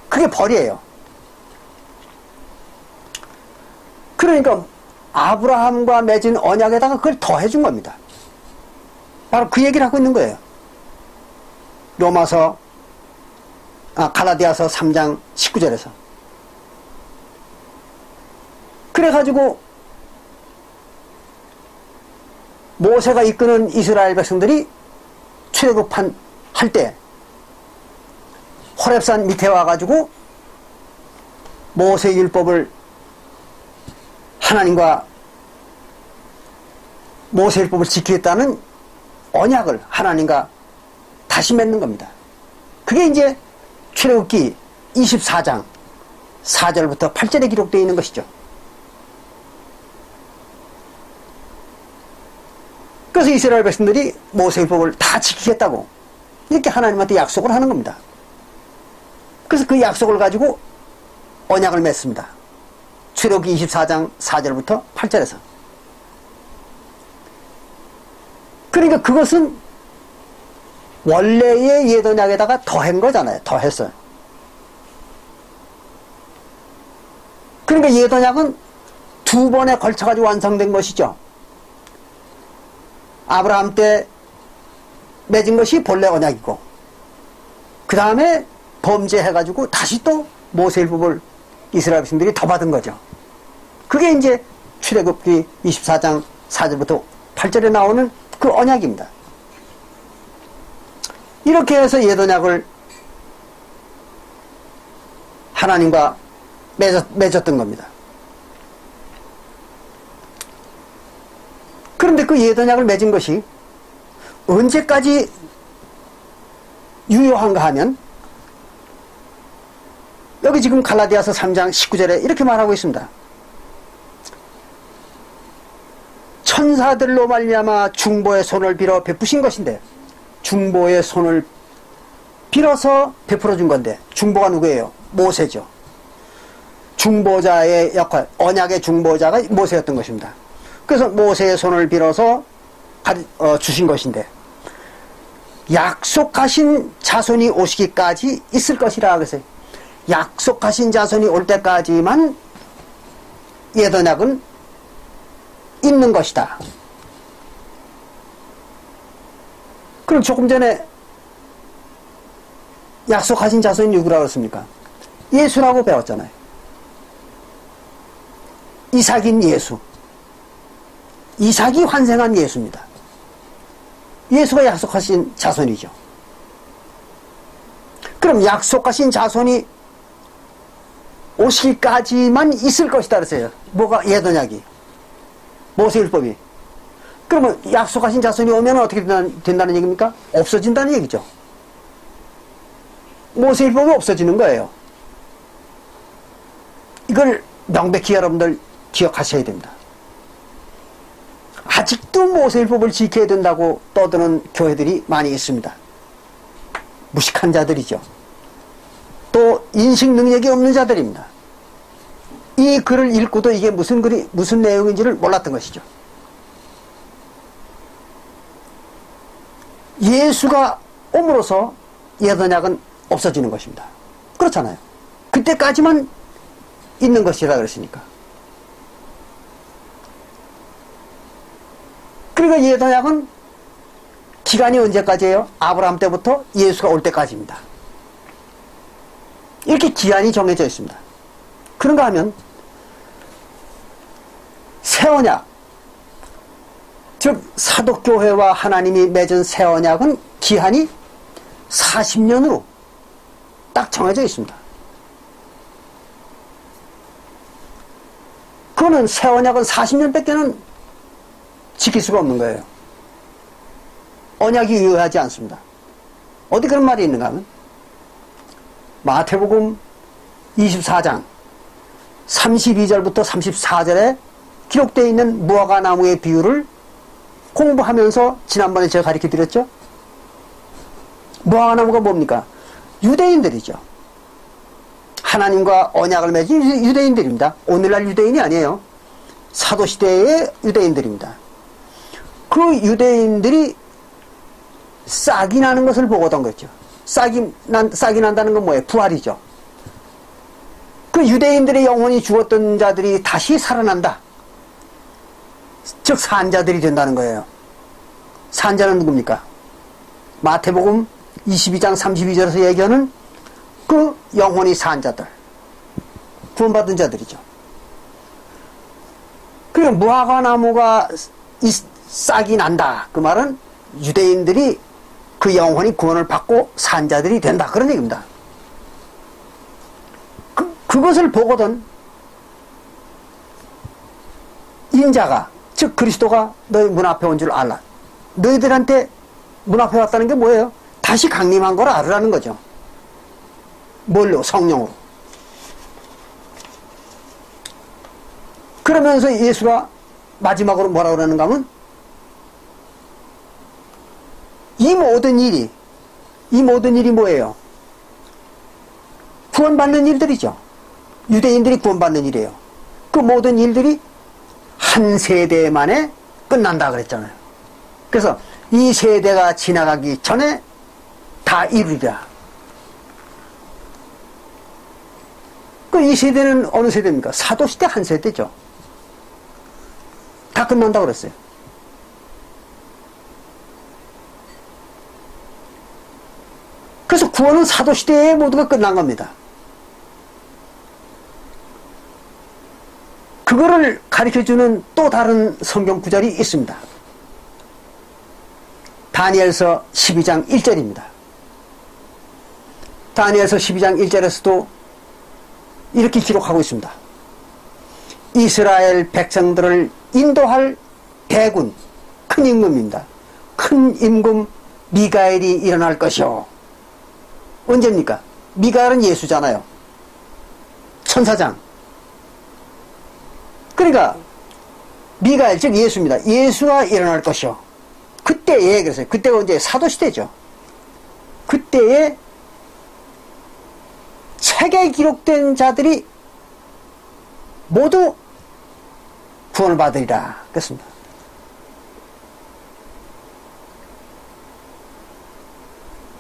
그게 벌이에요. 그러니까 아브라함과 맺은 언약에다가 그걸 더해준 겁니다. 바로 그 얘기를 하고 있는 거예요. 갈라디아서 3장 19절에서. 그래가지고 모세가 이끄는 이스라엘 백성들이 출애굽한 할 때 호렙산 밑에 와가지고 모세율법을 하나님과 모세율법을 지키겠다는 언약을 하나님과 다시 맺는 겁니다. 그게 이제 출애굽기 24장 4절부터 8절에 기록되어 있는 것이죠. 그래서 이스라엘 백성들이 모세율법을 다 지키겠다고 이렇게 하나님한테 약속을 하는 겁니다. 그래서 그 약속을 가지고 언약을 맺습니다. 출애굽기 24장 4절부터 8절에서. 그러니까 그것은 원래의 옛 언약에다가 더한 거잖아요. 더했어요. 그러니까 예언약은 두 번에 걸쳐가지고 완성된 것이죠. 아브라함 때 맺은 것이 본래 언약이고, 그 다음에 범죄해가지고 다시 또 모세율법을 이스라엘 백성들이 더 받은 거죠. 그게 이제 출애굽기 24장 4절부터 8절에 나오는 그 언약입니다. 이렇게 해서 예언약을 하나님과 맺었던 겁니다. 그런데 그 예언약을 맺은 것이 언제까지 유효한가 하면, 여기 지금 갈라디아서 3장 19절에 이렇게 말하고 있습니다. 천사들로 말미암아 중보의 손을 빌어 베푸신 것인데, 중보의 손을 빌어서 베풀어 준 건데, 중보가 누구예요? 모세죠. 중보자의 역할, 언약의 중보자가 모세였던 것입니다. 그래서 모세의 손을 빌어서 주신 것인데, 약속하신 자손이 오시기까지 있을 것이라 그랬어요. 약속하신 자손이 올 때까지만 예언약은 있는 것이다. 그럼 조금 전에 약속하신 자손이 누구라고 했습니까? 예수라고 배웠잖아요. 이삭인 예수. 이삭이 환생한 예수입니다. 예수가 약속하신 자손이죠. 그럼 약속하신 자손이 오실까지만 있을 것이다 그랬어요. 뭐가? 예언약이, 모세율법이. 그러면 약속하신 자손이 오면 어떻게 된다는 얘기입니까? 없어진다는 얘기죠. 모세율법이 없어지는 거예요. 이걸 명백히 여러분들 기억하셔야 됩니다. 아직도 모세율법을 지켜야 된다고 떠드는 교회들이 많이 있습니다. 무식한 자들이죠. 또 인식 능력이 없는 자들입니다. 이 글을 읽고도 이게 무슨 내용인지를 몰랐던 것이죠. 예수가 옴으로써 예언약은 없어지는 것입니다. 그렇잖아요. 그때까지만 있는 것이라 그랬으니까. 그러니까 예언약은 기간이 언제까지예요? 아브라함 때부터 예수가 올 때까지입니다. 이렇게 기한이 정해져 있습니다. 그런가 하면 새 언약, 즉 사도교회와 하나님이 맺은 새 언약은 기한이 40년으로 딱 정해져 있습니다. 그거는 새 언약은 40년밖에는 지킬 수가 없는 거예요. 언약이 유효하지 않습니다. 어디 그런 말이 있는가 하면 마태복음 24장 32절부터 34절에 기록되어 있는 무화과 나무의 비유를 공부하면서 지난번에 제가 가르쳐 드렸죠. 무화과 나무가 뭡니까? 유대인들이죠. 하나님과 언약을 맺은 유대인들입니다. 오늘날 유대인이 아니에요. 사도시대의 유대인들입니다. 그 유대인들이 싹이 나는 것을 보고던 거죠. 싹이 난다는 건 뭐예요? 부활이죠. 그 유대인들의 영혼이 죽었던 자들이 다시 살아난다. 즉 산자들이 된다는 거예요. 산자는 누굽니까? 마태복음 22장 32절에서 얘기하는 그 영혼이 산 자들, 구원받은 자들이죠. 그리고 무화과 나무가 싹이 난다. 그 말은 유대인들이 그 영혼이 구원을 받고 산 자들이 된다. 그런 얘기입니다. 그것을 보거든 인자가, 즉 그리스도가 너희 문 앞에 온 줄 알라. 너희들한테 문 앞에 왔다는 게 뭐예요? 다시 강림한 걸 알으라는 거죠. 뭘로? 성령으로. 그러면서 예수가 마지막으로 뭐라고 그러는가 하면 이 모든 일이 뭐예요? 구원받는 일들이죠. 유대인들이 구원받는 일이에요. 그 모든 일들이 한 세대 만에 끝난다 그랬잖아요. 그래서 이 세대가 지나가기 전에 다 이루리라. 그 이 세대는 어느 세대입니까? 사도시대 한 세대죠. 다 끝난다고 그랬어요. 그래서 구원은 사도시대에 모두가 끝난 겁니다. 그거를 가르쳐주는 또 다른 성경 구절이 있습니다. 다니엘서 12장 1절입니다. 다니엘서 12장 1절에서도 이렇게 기록하고 있습니다. 이스라엘 백성들을 인도할 대군, 큰 임금입니다. 큰 임금 미가엘이 일어날 것이요. 언제입니까? 미가엘은 예수잖아요. 천사장. 그러니까 미가엘 즉 예수입니다. 예수가 일어날 것이요. 그때에 그랬어요. 그때가 언제? 사도시대죠. 그때에 책에 기록된 자들이 모두 구원을 받으리라 그랬습니다.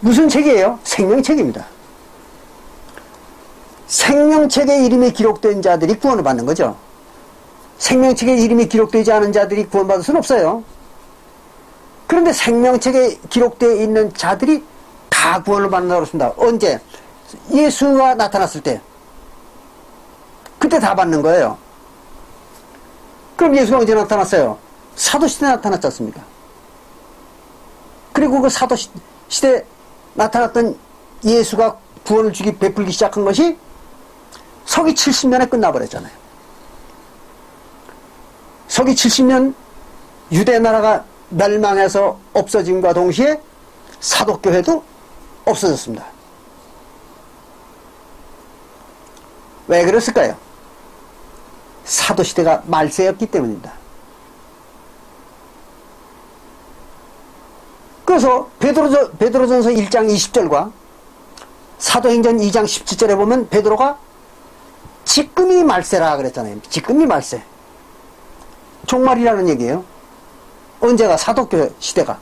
무슨 책이에요? 생명책입니다. 생명책에 이름이 기록된 자들이 구원을 받는 거죠. 생명책에 이름이 기록되지 않은 자들이 구원받을 수는 없어요. 그런데 생명책에 기록되어 있는 자들이 다 구원을 받는다고 그랬습니다. 언제? 예수가 나타났을 때. 그때 다 받는 거예요. 그럼 예수가 언제 나타났어요? 사도시대에 나타났지 않습니까? 그리고 그 사도시대에 나타났던 예수가 구원을 베풀기 시작한 것이 서기 70년에 끝나버렸잖아요. 서기 70년 유대 나라가 멸망해서 없어짐과 동시에 사도교회도 없어졌습니다. 왜 그랬을까요? 사도시대가 말세였기 때문입니다. 그래서 베드로전서 1장 20절과 사도행전 2장 17절에 보면 베드로가 지금이 말세라 그랬잖아요. 지금이 말세. 종말이라는 얘기예요. 언제가? 사도교회 시대가.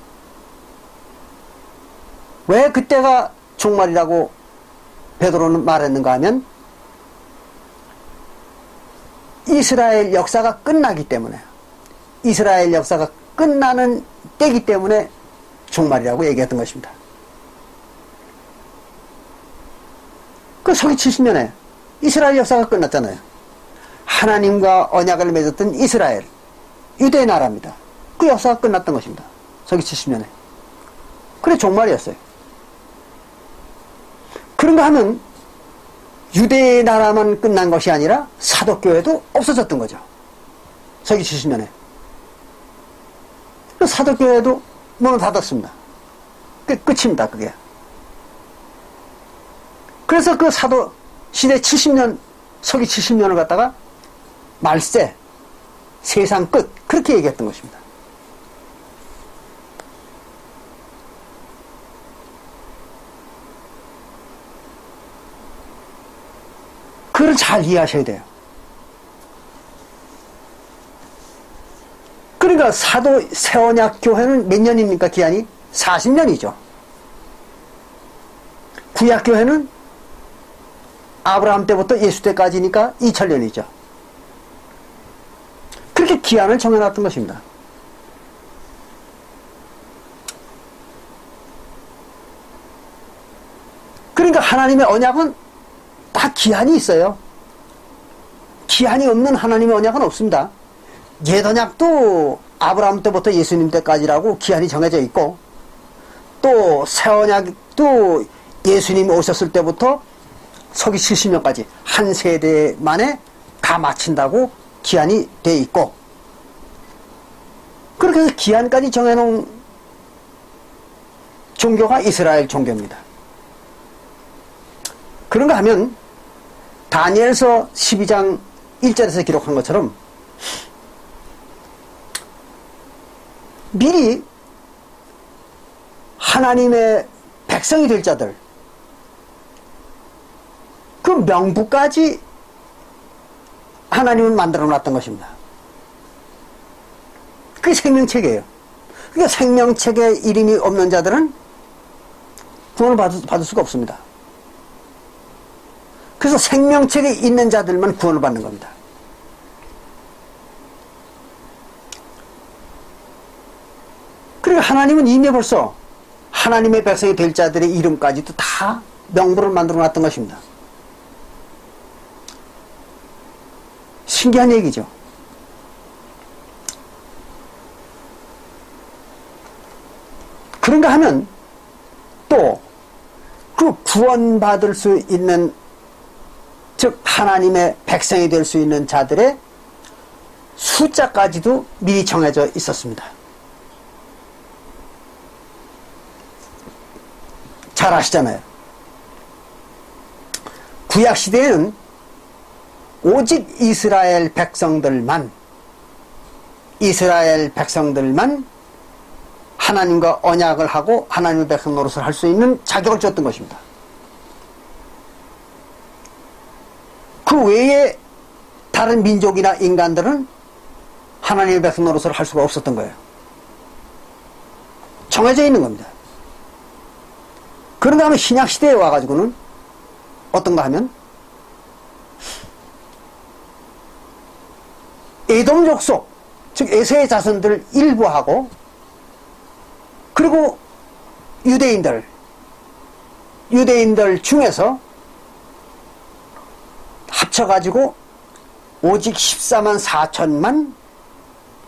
왜 그때가 종말이라고 베드로는 말했는가 하면 이스라엘 역사가 끝나기 때문에, 이스라엘 역사가 끝나는 때이기 때문에 종말이라고 얘기했던 것입니다. 그 서기 70년에 이스라엘 역사가 끝났잖아요. 하나님과 언약을 맺었던 이스라엘, 유대 나라입니다. 그 역사가 끝났던 것입니다. 서기 70년에. 그래 종말이었어요. 그런가 하면 유대 나라만 끝난 것이 아니라 사도교회도 없어졌던 거죠. 서기 70년에. 사도교회도 문을 닫았습니다. 끝입니다. 그게. 그래서 그 사도 시대 70년, 서기 70년을 갖다가 말세, 세상 끝, 그렇게 얘기했던 것입니다. 그걸 잘 이해하셔야 돼요. 그러니까 사도 새언약 교회는 몇 년입니까? 기한이? 40년이죠. 구약 교회는 아브라함 때부터 예수 때까지니까 2000년이죠. 그렇게 기한을 정해놨던 것입니다. 그러니까 하나님의 언약은 다 기한이 있어요. 기한이 없는 하나님의 언약은 없습니다. 옛 언약도 아브라함 때부터 예수님 때까지라고 기한이 정해져 있고, 또 새 언약도 예수님이 오셨을 때부터 서기 70년까지 한 세대 만에 다 마친다고 기한이 돼 있고, 그렇게 해서 기한까지 정해놓은 종교가 이스라엘 종교입니다. 그런가 하면 다니엘서 12장 1절에서 기록한 것처럼 미리 하나님의 백성이 될 자들, 그 명부까지 하나님은 만들어 놨던 것입니다. 그게 생명책이에요. 그러니까 생명책에 이름이 없는 자들은 구원을 받을 수가 없습니다. 그래서 생명책에 있는 자들만 구원을 받는 겁니다. 그리고 하나님은 이미 벌써 하나님의 백성이 될 자들의 이름까지도 다 명부를 만들어 놨던 것입니다. 신기한 얘기죠. 그런가 하면 또 그 구원받을 수 있는, 즉 하나님의 백성이 될 수 있는 자들의 숫자까지도 미리 정해져 있었습니다. 잘 아시잖아요. 구약시대에는 오직 이스라엘 백성들만 하나님과 언약을 하고 하나님의 백성 노릇을 할 수 있는 자격을 줬던 것입니다. 그 외에 다른 민족이나 인간들은 하나님의 백성 노릇을 할 수가 없었던 거예요. 정해져 있는 겁니다. 그런가 하면 신약시대에 와가지고는 어떤가 하면 에돔 족속, 즉 에서의 자손들 일부하고 그리고 유대인들 중에서 합쳐가지고 오직 14만 4천만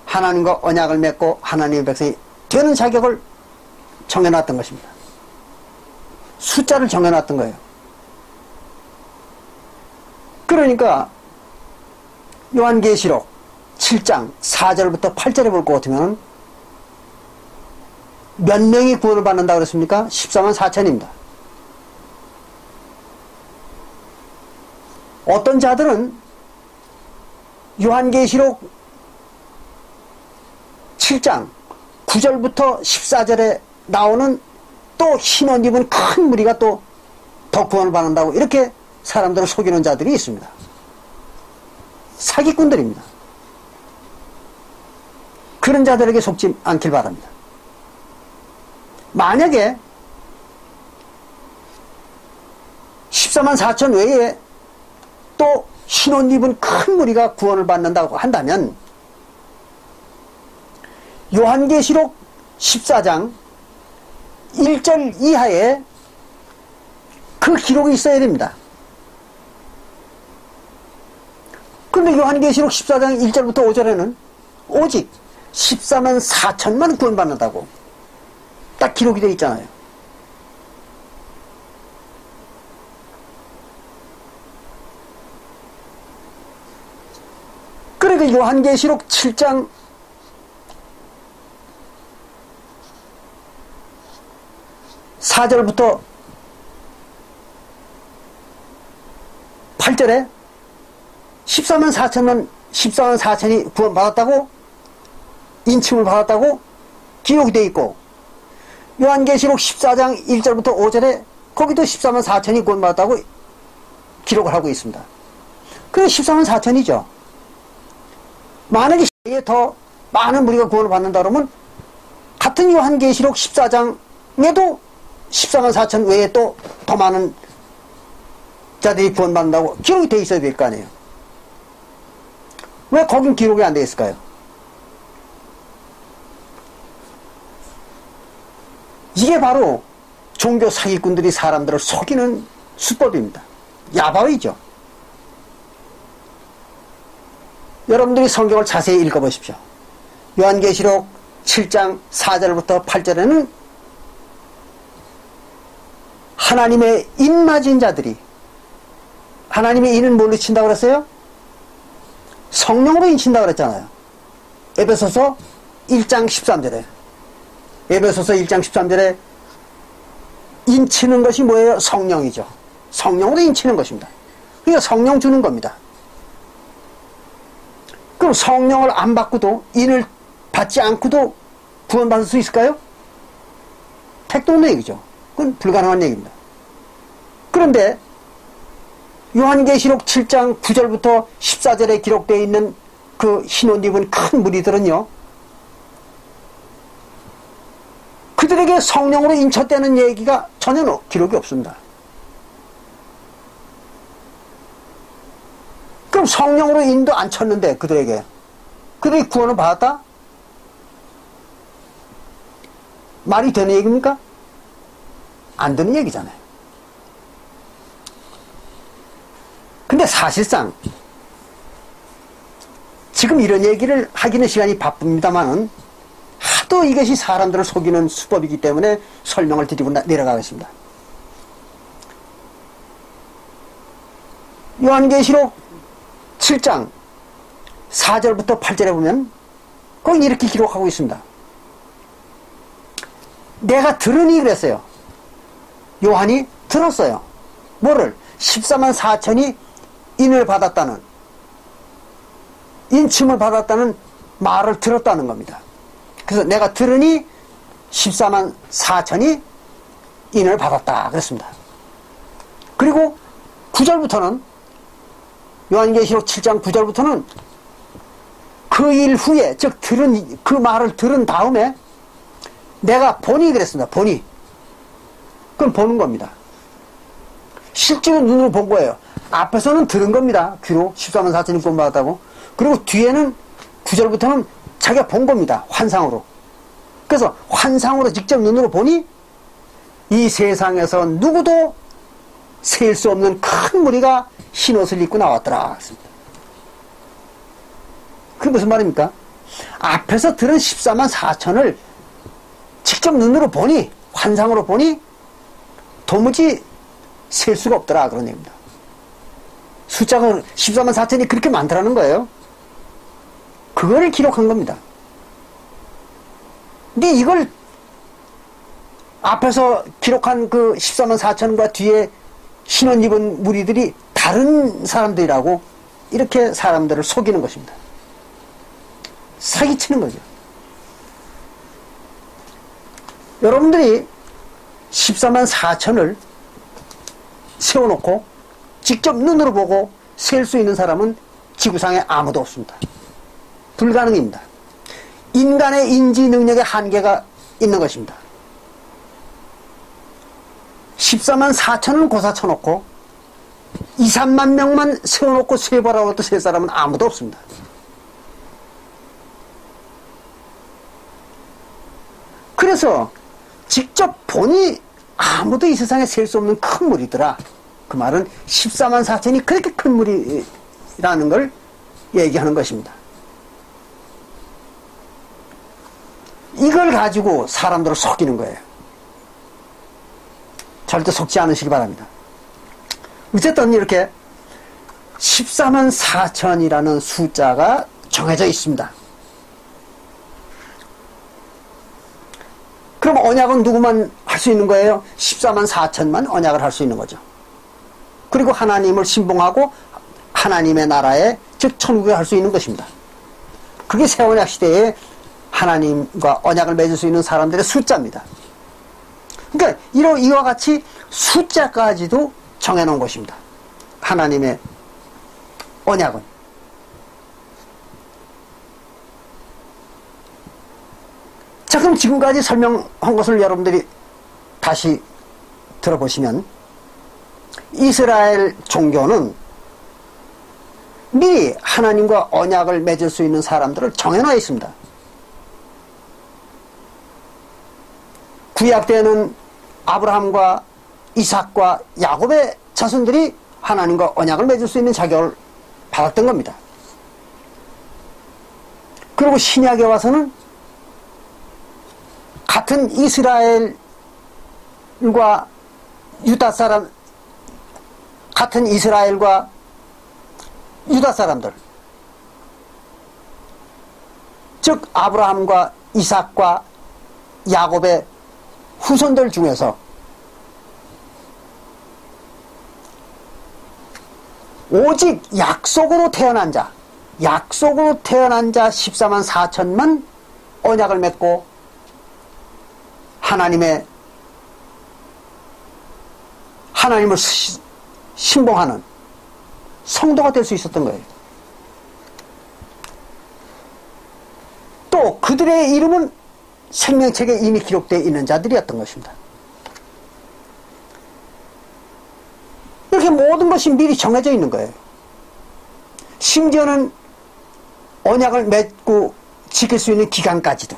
하나님과 언약을 맺고 하나님의 백성이 되는 자격을 정해놨던 것입니다. 숫자를 정해놨던 거예요. 그러니까 요한계시록 7장 4절부터 8절에 볼 것 같으면 몇 명이 구원을 받는다고 그랬습니까? 14만 4천입니다. 어떤 자들은 요한계시록 7장 9절부터 14절에 나오는 또 흰 옷 입은 큰 무리가 또 더 구원을 받는다고 이렇게 사람들을 속이는 자들이 있습니다. 사기꾼들입니다. 그런 자들에게 속지 않길 바랍니다. 만약에 14만 4천 외에 또 흰 옷 입은 큰 무리가 구원을 받는다고 한다면 요한계시록 14장 1절 이하에 그 기록이 있어야 됩니다. 그런데 요한계시록 14장 1절부터 5절에는 오직 14만 4천만 구원받는다고 딱 기록이 되어 있잖아요. 그러니까 요한계시록 7장 4절부터 8절에 14만 4천이 구원받았다고 인침을 받았다고 기록이 되어 있고 요한계시록 14장 1절부터 5절에 거기도 14만 4천이 구원받았다고 기록을 하고 있습니다. 그게 14만 4천이죠. 만약에 더 많은 무리가 구원을 받는다 그러면 같은 요한계시록 14장에도 14만 4천 외에 또 더 많은 자들이 구원받는다고 기록이 되어 있어야 될 거 아니에요. 왜 거긴 기록이 안 되어 있을까요? 이게 바로 종교 사기꾼들이 사람들을 속이는 수법입니다. 야바위죠. 여러분들이 성경을 자세히 읽어보십시오. 요한계시록 7장 4절부터 8절에는 하나님의 인맞은 자들이, 하나님의 인을 뭘로 친다고 그랬어요? 성령으로 인친다고 그랬잖아요. 에베소서 1장 13절에 에베소서 1장 13절에 인치는 것이 뭐예요? 성령이죠. 성령으로 인치는 것입니다. 그러니까 성령 주는 겁니다. 그럼 성령을 안 받고도, 인을 받지 않고도 구원받을 수 있을까요? 택도 없는 얘기죠. 그건 불가능한 얘기입니다. 그런데 요한계시록 7장 9절부터 14절에 기록되어 있는 그 흰옷 입은 큰 무리들은요, 그들에게 성령으로 인쳤다는 얘기가 전혀 기록이 없습니다. 그럼 성령으로 인도 안 쳤는데 그들에게 그들이 구원을 받았다? 말이 되는 얘기입니까? 안 되는 얘기잖아요. 근데 사실상 지금 이런 얘기를 하기는 시간이 바쁩니다만은 하도 이것이 사람들을 속이는 수법이기 때문에 설명을 드리고 내려가겠습니다. 요한계시록 7장 4절부터 8절에 보면 거기 이렇게 기록하고 있습니다. 내가 들으니 그랬어요. 요한이 들었어요. 뭐를? 14만 4천이 인을 받았다는, 인침을 받았다는 말을 들었다는 겁니다. 그래서 내가 들으니 14만 4천이 인을 받았다 그랬습니다. 그리고 9절부터는 요한계시록 7장 9절부터는 그 일 후에, 즉 들은 그 말을 들은 다음에 내가 보니 그랬습니다. 보니. 그건 보는 겁니다. 실제로 눈으로 본 거예요. 앞에서는 들은 겁니다. 귀로 14만 4천이 구원받았다고. 그리고 뒤에는 9절부터는 자기가 본 겁니다. 환상으로. 그래서 환상으로 직접 눈으로 보니 이 세상에서 누구도 셀 수 없는 큰 무리가 흰옷을 입고 나왔더라. 그게 무슨 말입니까? 앞에서 들은 14만 4천을 직접 눈으로 보니, 환상으로 보니 도무지 셀 수가 없더라 그런 얘기입니다. 숫자가 14만 4천이 그렇게 많더라는 거예요. 그거를 기록한 겁니다. 근데 이걸 앞에서 기록한 그 14만 4천과 뒤에 흰옷 입은 무리들이 다른 사람들이라고 이렇게 사람들을 속이는 것입니다. 사기치는 거죠. 여러분들이 14만 4천을 세워놓고 직접 눈으로 보고 셀 수 있는 사람은 지구상에 아무도 없습니다. 불가능입니다. 인간의 인지 능력의 한계가 있는 것입니다. 14만 4천을 고사 쳐놓고 2, 3만 명만 세워놓고 세보라고 해도 셀 사람은 아무도 없습니다. 그래서 직접 보니 아무도 이 세상에 셀 수 없는 큰 무리더라. 그 말은 14만 4천이 그렇게 큰 무리라는 걸 얘기하는 것입니다. 이걸 가지고 사람들을 속이는 거예요. 절대 속지 않으시기 바랍니다. 어쨌든 이렇게 14만 4천이라는 숫자가 정해져 있습니다. 그럼 언약은 누구만 할 수 있는 거예요? 14만 4천만 언약을 할 수 있는 거죠. 그리고 하나님을 신봉하고 하나님의 나라에, 즉 천국에 할 수 있는 것입니다. 그게 새 언약 시대에 하나님과 언약을 맺을 수 있는 사람들의 숫자입니다. 그러니까 이와 같이 숫자까지도 정해놓은 것입니다. 하나님의 언약은. 자, 그럼 지금까지 설명한 것을 여러분들이 다시 들어보시면 이스라엘 종교는 미리 하나님과 언약을 맺을 수 있는 사람들을 정해놔 있습니다. 구약 때는 아브라함과 이삭과 야곱의 자손들이 하나님과 언약을 맺을 수 있는 자격을 받았던 겁니다. 그리고 신약에 와서는 같은 이스라엘과 유다 사람, 같은 이스라엘과 유다 사람들, 즉 아브라함과 이삭과 야곱의 후손들 중에서 오직 약속으로 태어난 자 14만 4천만 언약을 맺고 하나님을 신봉하는 성도가 될 수 있었던 거예요. 또 그들의 이름은 생명책에 이미 기록되어 있는 자들이었던 것입니다. 이렇게 모든 것이 미리 정해져 있는 거예요. 심지어는 언약을 맺고 지킬 수 있는 기간까지도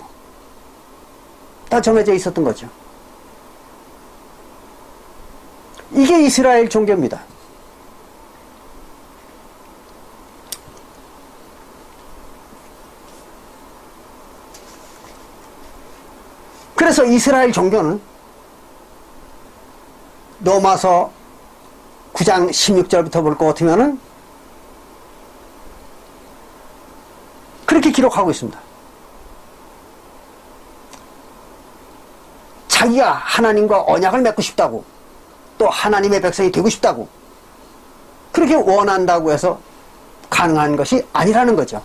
다 정해져 있었던 거죠. 이게 이스라엘 종교입니다. 그래서 이스라엘 종교는 로마서 9장 16절부터 볼 것 같으면은 그렇게 기록하고 있습니다. 자기가 하나님과 언약을 맺고 싶다고, 또 하나님의 백성이 되고 싶다고, 그렇게 원한다고 해서 가능한 것이 아니라는 거죠.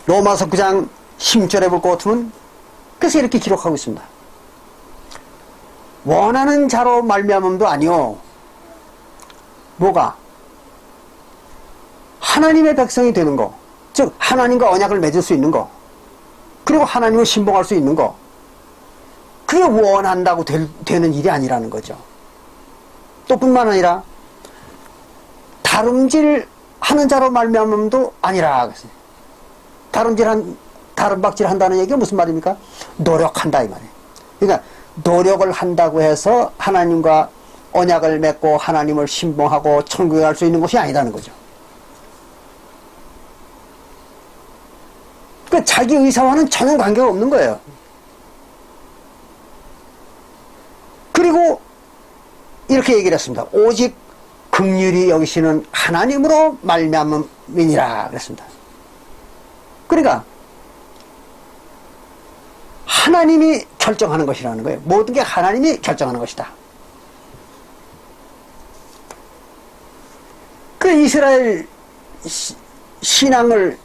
로마서 9장 16절에 볼 것 같으면 그래서 이렇게 기록하고 있습니다. 원하는 자로 말미암음도 아니요. 뭐가? 하나님의 백성이 되는 거, 즉 하나님과 언약을 맺을 수 있는 거, 그리고 하나님을 신봉할 수 있는 거, 그게 원한다고 되는 일이 아니라는 거죠. 또 뿐만 아니라 다름질 하는 자로 말미암음도 아니라 그랬어요. 다름박질 한다는 얘기가 무슨 말입니까? 노력한다 이 말이에요. 그러니까 노력을 한다고 해서 하나님과 언약을 맺고 하나님을 신봉하고 천국에 갈 수 있는 것이 아니라는 거죠. 그 자기 의사와는 전혀 관계가 없는 거예요. 그리고 이렇게 얘기를 했습니다. 오직 긍휼히 여기시는 하나님으로 말미암음이니라 그랬습니다. 그러니까 하나님이 결정하는 것이라는 거예요. 모든 게 하나님이 결정하는 것이다. 그 이스라엘 신앙을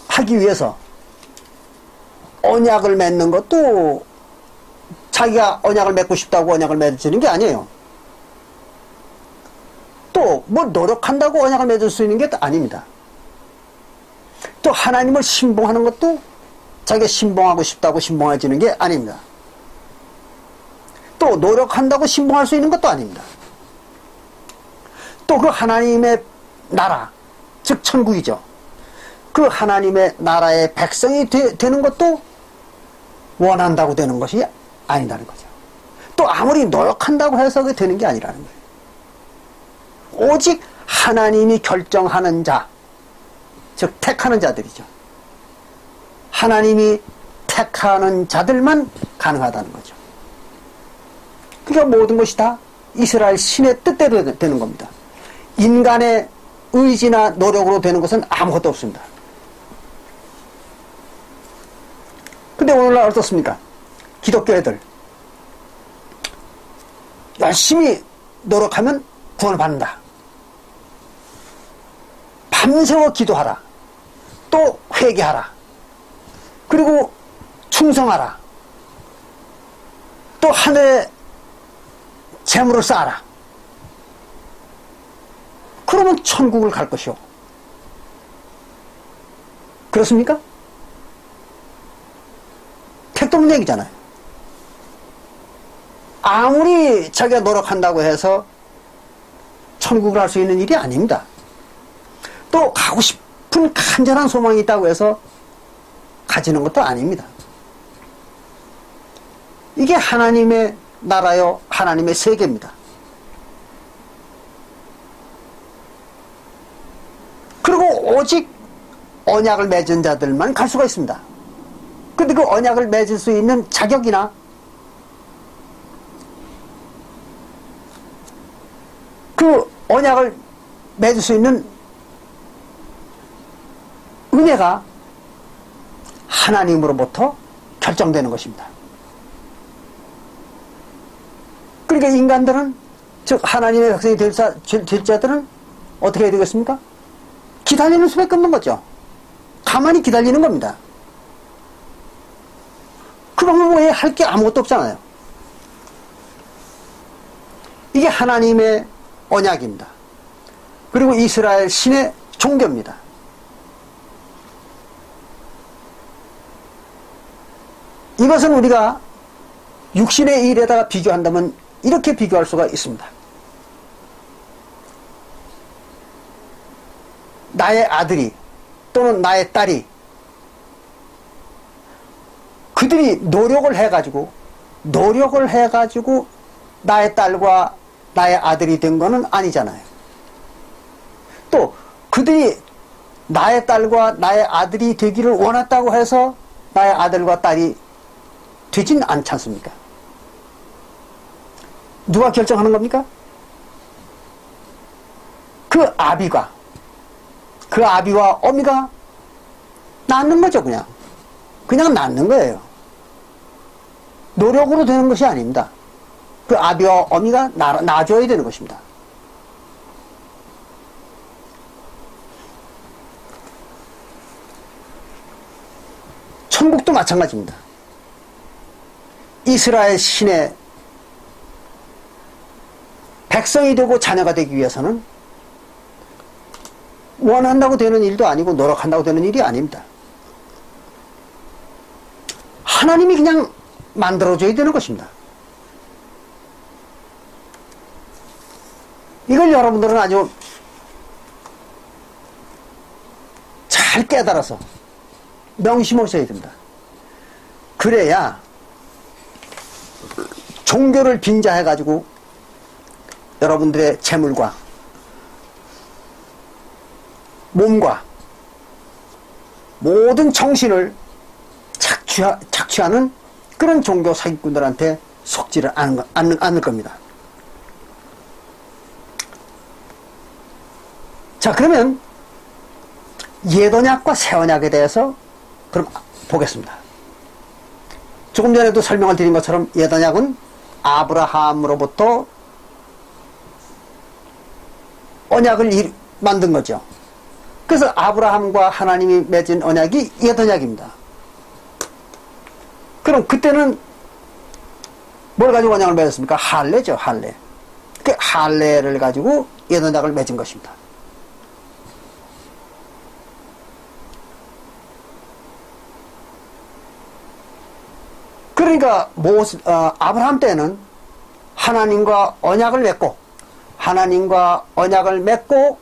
하기 위해서 언약을 맺는 것도 자기가 언약을 맺고 싶다고 언약을 맺어주는 게 아니에요. 또 뭐 노력한다고 언약을 맺을 수 있는 게 아닙니다. 또 하나님을 신봉하는 것도 자기가 신봉하고 싶다고 신봉해지는 게 아닙니다. 또 노력한다고 신봉할 수 있는 것도 아닙니다. 또 그 하나님의 나라, 즉 천국이죠. 그 하나님의 나라의 백성이 되는 것도 원한다고 되는 것이 아니라는 거죠. 또 아무리 노력한다고 해서 그게 되는 게 아니라는 거예요. 오직 하나님이 결정하는 자, 즉 택하는 자들이죠. 하나님이 택하는 자들만 가능하다는 거죠. 그러니까 모든 것이 다 이스라엘 신의 뜻대로 되는 겁니다. 인간의 의지나 노력으로 되는 것은 아무것도 없습니다. 근데 오늘날 어떻습니까? 기독교 애들 열심히 노력하면 구원을 받는다. 밤새워 기도하라. 또 회개하라. 그리고 충성하라. 또 하늘에 재물을 쌓아라. 그러면 천국을 갈 것이오. 그렇습니까? 택도 없는 얘기잖아요. 아무리 자기가 노력한다고 해서 천국을 할 수 있는 일이 아닙니다. 또 가고 싶은 간절한 소망이 있다고 해서 가지는 것도 아닙니다. 이게 하나님의 나라요, 하나님의 세계입니다. 그리고 오직 언약을 맺은 자들만 갈 수가 있습니다. 근데 그 언약을 맺을 수 있는 자격이나 그 언약을 맺을 수 있는 은혜가 하나님으로부터 결정되는 것입니다. 그러니까 인간들은, 즉 하나님의 백성이 될 자들은 어떻게 해야 되겠습니까? 기다리는 수밖에 없는 거죠. 가만히 기다리는 겁니다. 그 방법 외에 할 게 아무것도 없잖아요. 이게 하나님의 언약입니다. 그리고 이스라엘 신의 종교입니다. 이것은 우리가 육신의 일에다가 비교한다면 이렇게 비교할 수가 있습니다. 나의 아들이 또는 나의 딸이 그들이 노력을 해가지고 나의 딸과 나의 아들이 된 거는 아니잖아요. 또 그들이 나의 딸과 나의 아들이 되기를 원했다고 해서 나의 아들과 딸이 되진 않지 않습니까? 누가 결정하는 겁니까? 그 아비와 어미가 낳는 거죠. 그냥 낳는 거예요. 노력으로 되는 것이 아닙니다. 그 아비와 어미가 낳아줘야 되는 것입니다. 천국도 마찬가지입니다. 이스라엘 신의 백성이 되고 자녀가 되기 위해서는 원한다고 되는 일도 아니고 노력한다고 되는 일이 아닙니다. 하나님이 그냥 만들어줘야 되는 것입니다. 이걸 여러분들은 아주 잘 깨달아서 명심하셔야 됩니다. 그래야 종교를 빙자해가지고 여러분들의 재물과 몸과 모든 정신을 착취하는 그런 종교 사기꾼들한테 속지를 않을 겁니다. 자, 그러면 옛언약과 새언약에 대해서 그럼 보겠습니다. 조금 전에도 설명을 드린 것처럼 옛언약은 아브라함으로부터 언약을 만든 거죠. 그래서 아브라함과 하나님이 맺은 언약이 옛언약입니다. 그럼 그때는 뭘 가지고 언약을 맺었습니까? 할례죠, 할례. 그 할례를 가지고 옛언약을 맺은 것입니다. 그러니까 아브라함 때는 하나님과 언약을 맺고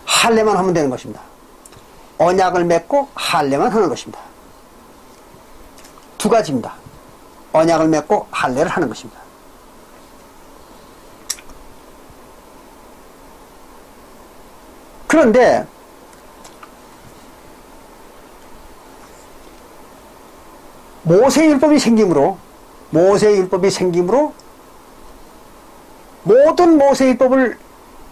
할례만 하면 되는 것입니다. 언약을 맺고 할례만 하는 것입니다. 두 가지입니다. 언약을 맺고 할례를 하는 것입니다. 그런데 모세율법이 생김으로 모든 모세율법을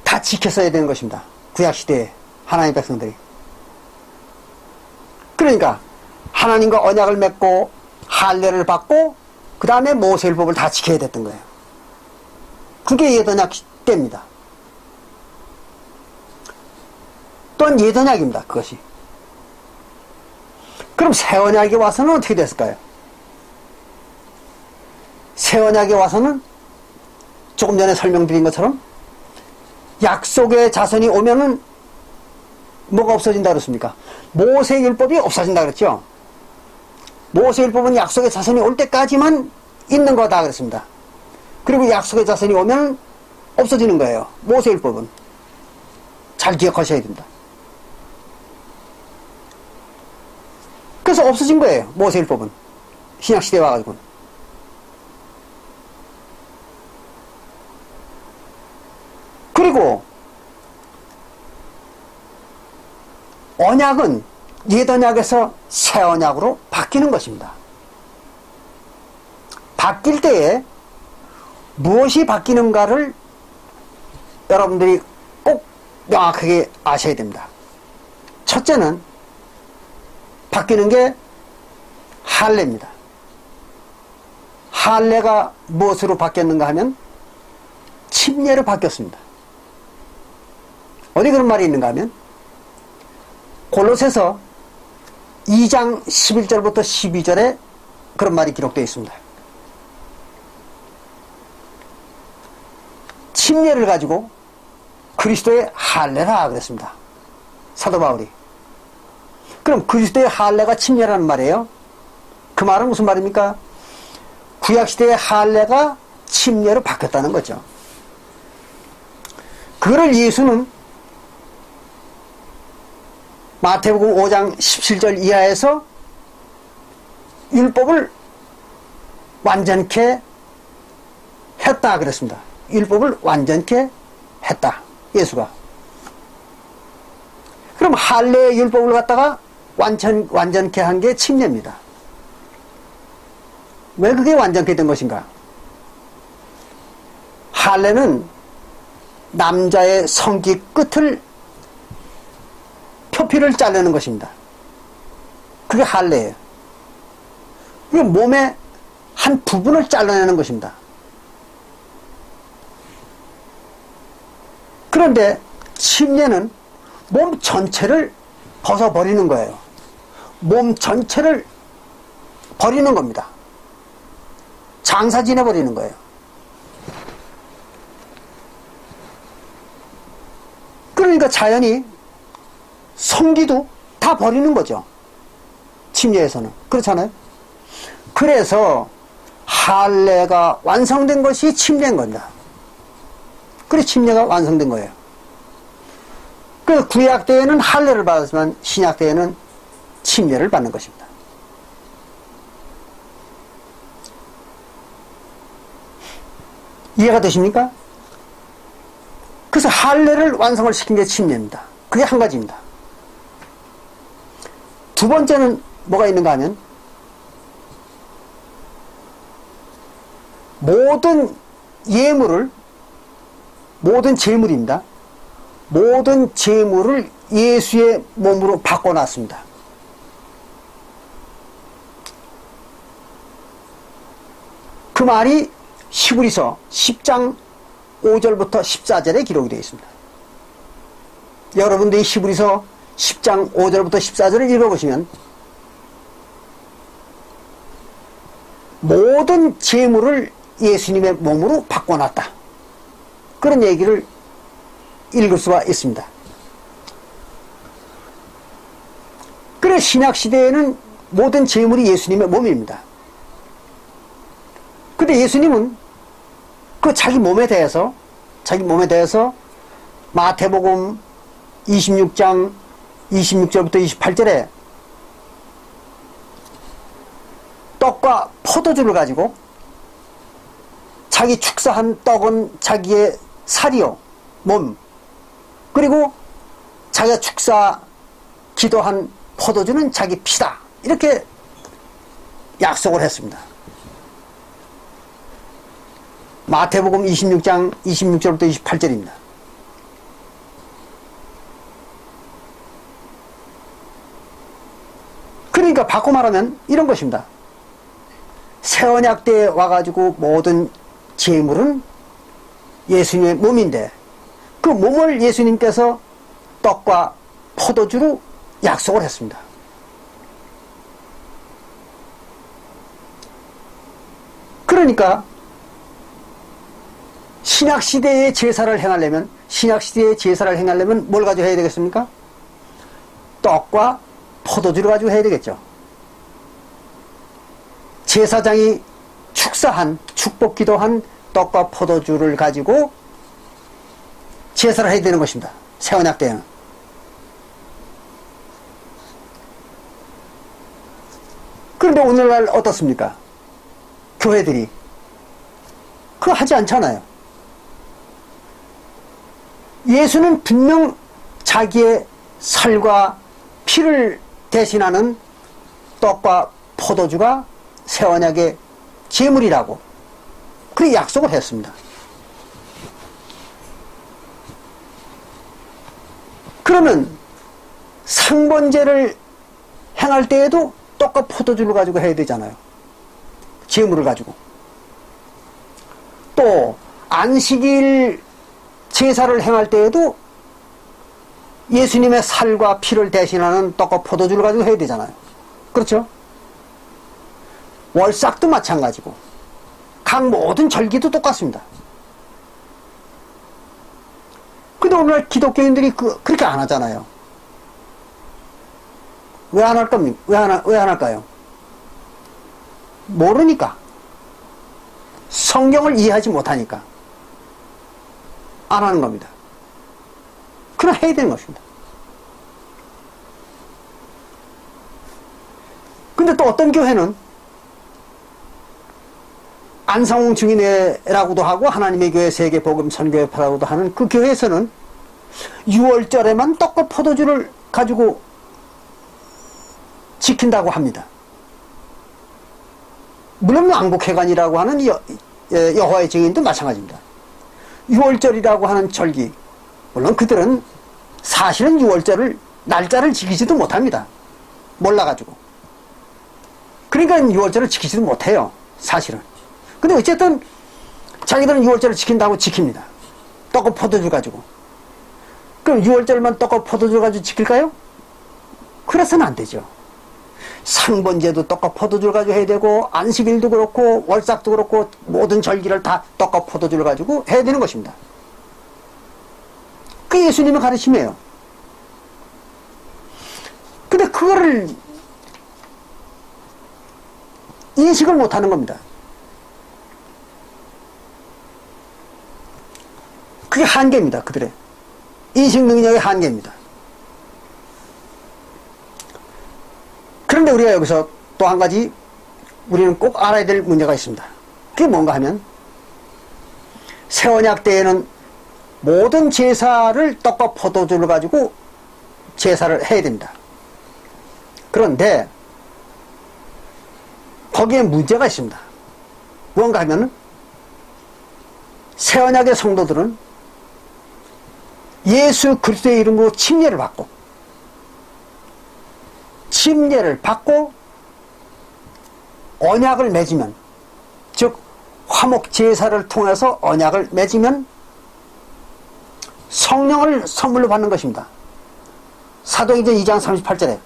다 지켰어야 되는 것입니다. 구약시대에 하나님의 백성들이. 그러니까 하나님과 언약을 맺고 할례를 받고 그 다음에 모세율법을 다 지켜야 됐던 거예요. 그게 옛언약 때입니다. 또한 옛언약입니다. 그것이. 그럼 새언약에 와서는 어떻게 됐을까요? 새언약에 와서는 조금 전에 설명드린 것처럼 약속의 자손이 오면은 뭐가 없어진다 그랬습니까? 모세율법이 없어진다 그랬죠. 모세율법은 약속의 자손이 올 때까지만 있는 거다 그랬습니다. 그리고 약속의 자손이 오면 없어지는 거예요. 모세율법은. 잘 기억하셔야 됩니다. 그래서 없어진 거예요. 모세율법은. 신약시대에 와가지고. 그리고 언약은 옛언약에서 새언약으로 바뀌는 것입니다. 바뀔 때에 무엇이 바뀌는가를 여러분들이 꼭 명확하게 아셔야 됩니다. 첫째는 바뀌는 게 할례입니다. 할례가 무엇으로 바뀌었는가 하면 침례로 바뀌었습니다. 어디 그런 말이 있는가 하면 골로새서 2장 11절부터 12절에 그런 말이 기록되어 있습니다. 침례를 가지고 그리스도의 할례라 그랬습니다. 사도 바울이. 그럼 그리스도의 할례가 침례라는 말이에요. 그 말은 무슨 말입니까? 구약시대의 할례가 침례로 바뀌었다는 거죠. 그거를 예수는 마태복음 5장 17절 이하에서 율법을 완전케 했다 그랬습니다. 율법을 완전케 했다. 예수가. 그럼 할례의 율법을 갖다가 완전케 한 게 침례입니다. 왜 그게 완전케 된 것인가? 할례는 남자의 성기 끝을 표피를 자르는 것입니다. 그게 할례예요. 그게 몸의 한 부분을 잘라내는 것입니다. 그런데 침례는 몸 전체를 벗어버리는 거예요. 몸 전체를 버리는 겁니다. 장사 지내버리는 거예요. 그러니까 자연히 성기도 다 버리는 거죠. 침례에서는. 그렇잖아요. 그래서 할례가 완성된 것이 침례인 겁니다. 그래서 침례가 완성된 거예요. 그 구약 때에는 할례를 받았지만 신약 때에는 침례를 받는 것입니다. 이해가 되십니까? 그래서 할례를 완성을 시킨 게 침례입니다. 그게 한 가지입니다. 두 번째는 뭐가 있는가 하면 모든 예물을, 모든 제물입니다. 모든 제물을 예수의 몸으로 바꿔놨습니다. 그 말이 히브리서 10장 5절부터 14절에 기록이 되어 있습니다. 여러분들이 히브리서 10장 5절부터 14절을 읽어보시면 모든 제물을 예수님의 몸으로 바꿔놨다. 그런 얘기를 읽을 수가 있습니다. 그래 신약시대에는 모든 제물이 예수님의 몸입니다. 근데 예수님은 그 자기 몸에 대해서 마태복음 26장 26절부터 28절에 떡과 포도주를 가지고 자기 축사한 떡은 자기의 살이요, 몸, 그리고 자기가 축사 기도한 포도주는 자기 피다, 이렇게 약속을 했습니다. 마태복음 26장 26절부터 28절입니다. 그러니까 바꿔 말하면 이런 것입니다. 새언약 때에 와가지고 모든 제물은 예수님의 몸인데 그 몸을 예수님께서 떡과 포도주로 약속을 했습니다. 그러니까 신약시대의 제사를 행하려면 뭘 가지고 해야 되겠습니까? 떡과 포도주를 가지고 해야 되겠죠. 제사장이 축사한, 축복 기도한 떡과 포도주를 가지고 제사를 해야 되는 것입니다. 새언약 때에는. 그런데 오늘날 어떻습니까? 교회들이 그거 하지 않잖아요. 예수는 분명 자기의 살과 피를 대신하는 떡과 포도주가 새언약의 제물이라고 그렇게 약속을 했습니다. 그러면 상번제를 행할 때에도 떡과 포도주를 가지고 해야 되잖아요. 제물을 가지고. 또 안식일 제사를 행할 때에도 예수님의 살과 피를 대신하는 떡과 포도주를 가지고 해야 되잖아요. 그렇죠? 월삭도 마찬가지고 각 모든 절기도 똑같습니다. 근데 오늘날 기독교인들이 그렇게 안 하잖아요. 왜 안 할 겁니까? 왜 안 할까요? 모르니까. 성경을 이해하지 못하니까. 안 하는 겁니다. 그럼 해야 되는 것입니다. 근데 또 어떤 교회는 안성홍 증인회라고도 하고 하나님의 교회 세계복음 선교협회라고도 하는 그 교회에서는 6월절에만 떡과 포도주를 가지고 지킨다고 합니다. 물론 왕복회관이라고 하는 여호와의 증인도 마찬가지입니다. 6월절이라고 하는 절기, 물론 그들은 사실은 6월절을 날짜를 지키지도 못합니다. 몰라가지고. 그러니까 6월절을 지키지도 못해요. 사실은. 근데 어쨌든 자기들은 6월절을 지킨다고 지킵니다. 떡과 포도주 가지고. 그럼 6월절만 떡과 포도주 가지고 지킬까요? 그래서는 안 되죠. 상번제도 떡과 포도주를 가지고 해야 되고, 안식일도 그렇고 월삭도 그렇고 모든 절기를 다 떡과 포도주를 가지고 해야 되는 것입니다. 그게 예수님의 가르침이에요. 근데 그거를 인식을 못하는 겁니다. 그게 한계입니다. 그들의 인식 능력의 한계입니다. 그런데 우리가 여기서 또 한 가지 우리는 꼭 알아야 될 문제가 있습니다. 그게 뭔가 하면 새언약 때에는 모든 제사를 떡과 포도주를 가지고 제사를 해야 됩니다. 그런데 거기에 문제가 있습니다. 뭔가 하면은 새언약의 성도들은 예수 그리스도의 이름으로 침례를 받고 언약을 맺으면, 즉 화목 제사를 통해서 언약을 맺으면 성령을 선물로 받는 것입니다. 사도행전 2장 38절에.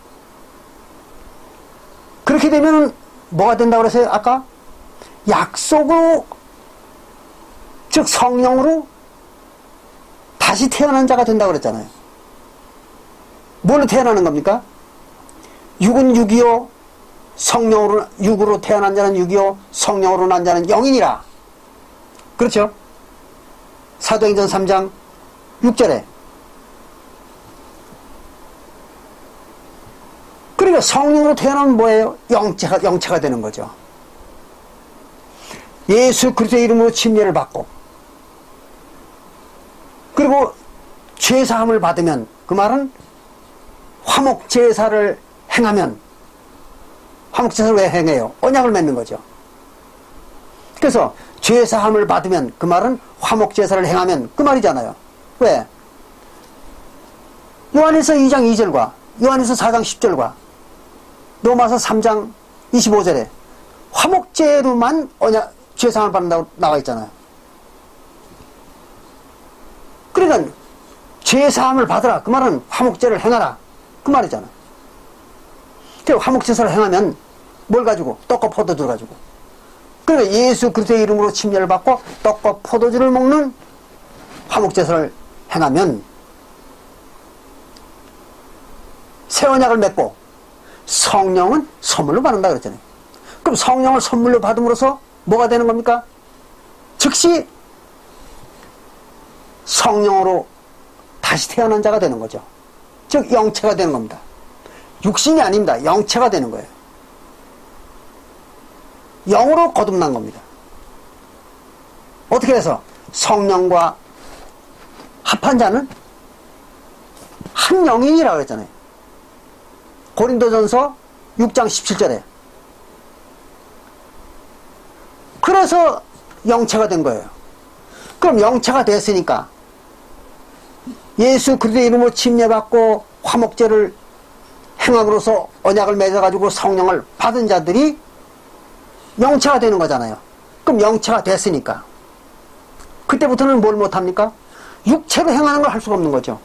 그렇게 되면 뭐가 된다고 그랬어요? 아까 약속으로, 즉 성령으로 다시 태어난 자가 된다고 그랬잖아요. 뭘로 태어나는 겁니까? 육은 육이요, 성령으로, 육으로 태어난 자는 육이요, 성령으로 난 자는 영이니라. 그렇죠? 사도행전 3장 6절에. 그러니까 성령으로 태어나면 뭐예요? 영체가 되는 거죠. 예수 그리스도의 이름으로 침례를 받고, 그리고 죄사함을 받으면, 그 말은 화목 제사를 행하면, 화목 제사를 왜 행해요? 언약을 맺는 거죠. 그래서 죄사함을 받으면, 그 말은 화목 제사를 행하면 그 말이잖아요. 왜? 요한에서 2장 2절과 요한에서 4장 10절과 로마서 3장 25절에 화목제로만 죄사함을 받는다고 나와 있잖아요. 그러니까 죄사함을 받으라, 그 말은 화목제를 행하라, 그 말이잖아. 그리고 화목제사를 행하면 뭘 가지고? 떡과 포도주를 가지고. 그러니까 예수 그리스도의 이름으로 침례를 받고 떡과 포도주를 먹는 화목제사를 행하면 새 언약을 맺고 성령은 선물로 받는다 그랬잖아요. 그럼 성령을 선물로 받음으로써 뭐가 되는 겁니까? 즉시 성령으로 다시 태어난 자가 되는 거죠. 즉 영체가 되는 겁니다. 육신이 아닙니다. 영체가 되는 거예요. 영으로 거듭난 겁니다. 어떻게 해서? 성령과 합한 자는 한 영인이라고 그랬잖아요. 고린도전서 6장 17절에. 그래서 영체가 된 거예요. 그럼 영체가 됐으니까 예수 그리스도의 이름으로 침례받고 화목제를 행함으로써 언약을 맺어가지고 성령을 받은 자들이 영체가 되는 거잖아요. 그럼 영체가 됐으니까 그때부터는 뭘 못합니까? 육체로 행하는 걸 할 수가 없는 거죠.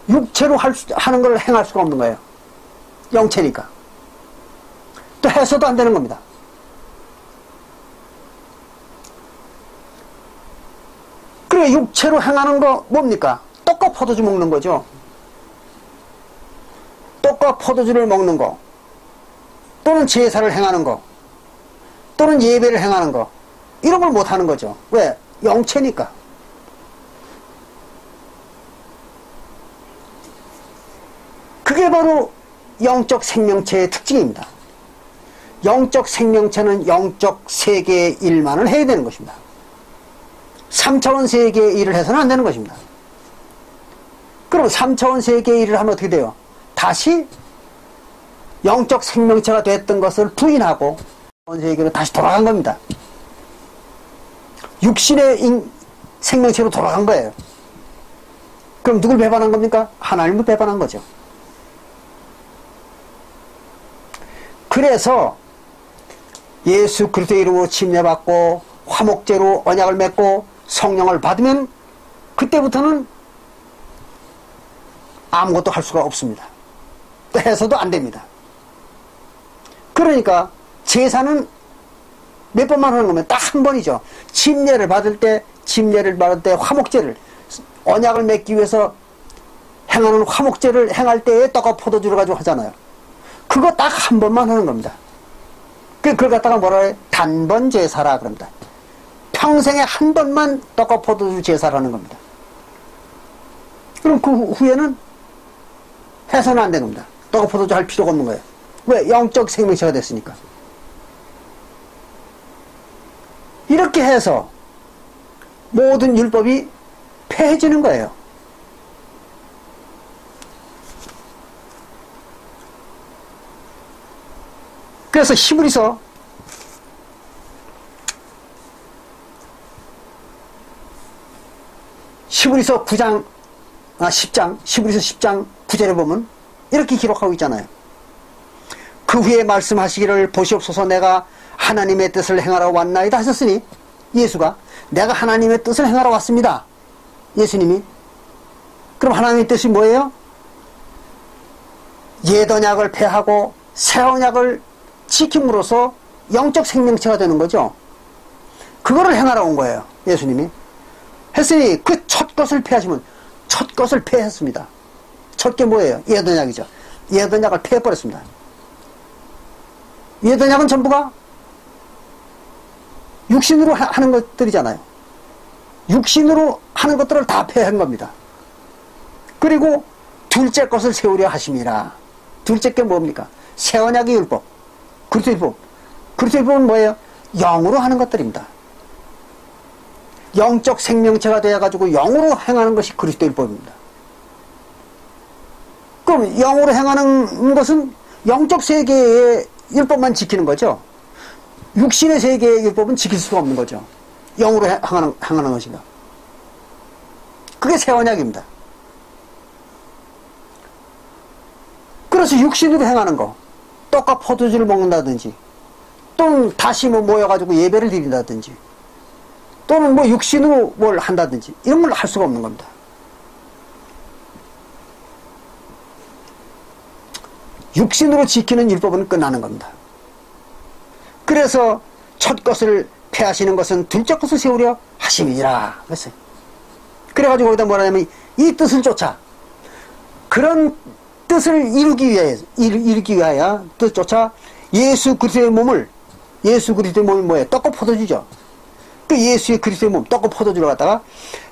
육체로 하는 걸 행할 수가 없는 거예요. 영체니까. 또 해서도 안 되는 겁니다. 그래, 육체로 행하는 거 뭡니까? 떡과 포도주 먹는 거죠. 떡과 떡과 포도주를 먹는 거, 또는 제사를 행하는 거, 또는 예배를 행하는 거, 이런 걸 못하는 거죠. 왜? 영체니까. 그게 바로 영적 생명체의 특징입니다. 영적 생명체는 영적 세계의 일만을 해야 되는 것입니다. 3차원 세계의 일을 해서는 안 되는 것입니다. 그럼 3차원 세계의 일을 하면 어떻게 돼요? 다시 영적 생명체가 됐던 것을 부인하고 세계로 다시 돌아간 겁니다. 육신의 생명체로 돌아간 거예요. 그럼 누굴 배반한 겁니까? 하나님을 배반한 거죠. 그래서 예수 그리스도의 이름으로 침례받고 화목제로 언약을 맺고 성령을 받으면 그때부터는 아무것도 할 수가 없습니다. 또 해서도 안 됩니다. 그러니까 제사는 몇 번만 하는 거면 딱 한 번이죠. 침례를 받을 때 화목제를, 언약을 맺기 위해서 행하는 화목제를 행할 때에 떡과 포도주를 가지고 하잖아요. 그거 딱 한 번만 하는 겁니다. 그걸 갖다가 뭐라 해요? 단번 제사라 그럽니다. 평생에 한 번만 떡과 포도주 제사를 하는 겁니다. 그럼 그 후에는 해서는 안 되는 겁니다. 떡과 포도주 할 필요가 없는 거예요. 왜? 영적 생명체가 됐으니까. 이렇게 해서 모든 율법이 폐해지는 거예요. 그래서 히브리서 10장 9절에 보면 이렇게 기록하고 있잖아요. 그 후에 말씀하시기를 보시옵소서 내가 하나님의 뜻을 행하러 왔나이다 하셨으니 예수가 내가 하나님의 뜻을 행하러 왔습니다. 예수님이. 그럼 하나님의 뜻이 뭐예요? 옛 언약을 폐하고 새 언약을 지킴으로써 영적 생명체가 되는 거죠. 그거를 행하러 온 거예요. 예수님이. 했으니 그 첫 것을 폐하시면 첫 것을 폐했습니다. 첫 게 뭐예요? 옛 언약이죠. 옛 언약을 폐해버렸습니다. 옛 언약은 전부가 육신으로 하는 것들이잖아요. 육신으로 하는 것들을 다 폐한 겁니다. 그리고 둘째 것을 세우려 하심이라. 둘째 게 뭡니까? 새 언약의 율법. 그리스도 율법. 그리스도 율법은 뭐예요? 영으로 하는 것들입니다. 영적 생명체가 되어가지고 영으로 행하는 것이 그리스도 율법입니다. 그럼 영으로 행하는 것은 영적 세계의 율법만 지키는 거죠. 육신의 세계의 율법은 지킬 수가 없는 거죠. 영으로 행하는 것이다. 그게 새 언약입니다. 그래서 육신으로 행하는 거, 떡과 포도주를 먹는다든지, 또는 다시 모여가지고 예배를 드린다든지, 또는 육신으로 뭘 한다든지, 이런 걸 할 수가 없는 겁니다. 육신으로 지키는 율법은 끝나는 겁니다. 그래서 첫 것을 폐하시는 것은 둘째 것을 세우려 하심이라 그랬어요. 그래가지고 거기다 뭐라 하냐면 이 뜻을 쫓아 그런 뜻을 이루기 위하여 뜻조차 예수 그리스도의 몸이 뭐예요? 떡과 포도주죠. 그 예수의 그리스도의 몸, 떡과 포도주를 갖다가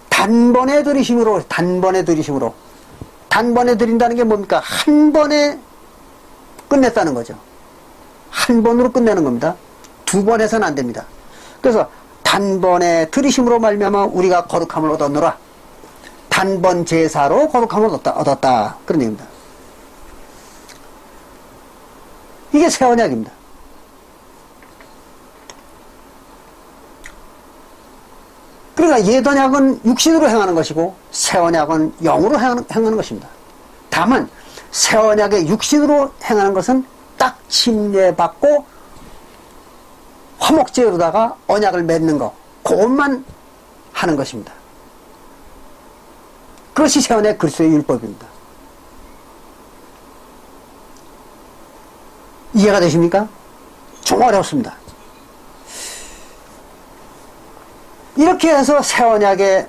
단번에 들이심으로 단번에 드린다는 게 뭡니까? 한 번에 끝냈다는 거죠. 한 번으로 끝내는 겁니다. 두 번 해서는 안 됩니다. 그래서 단번에 들이심으로 말미암아 우리가 거룩함을 얻었노라. 단번 제사로 거룩함을 얻었다. 그런 얘기입니다. 이게 새 언약입니다. 그러니까 옛 언약은 육신으로 행하는 것이고 새 언약은 영으로 행하는 것입니다. 다만 새 언약의 육신으로 행하는 것은 딱 침례받고 화목제로다가 언약을 맺는 것, 그것만 하는 것입니다. 그것이 새 언약 그리스도의 율법입니다. 이해가 되십니까? 좀 어렵습니다. 이렇게 해서 새 언약을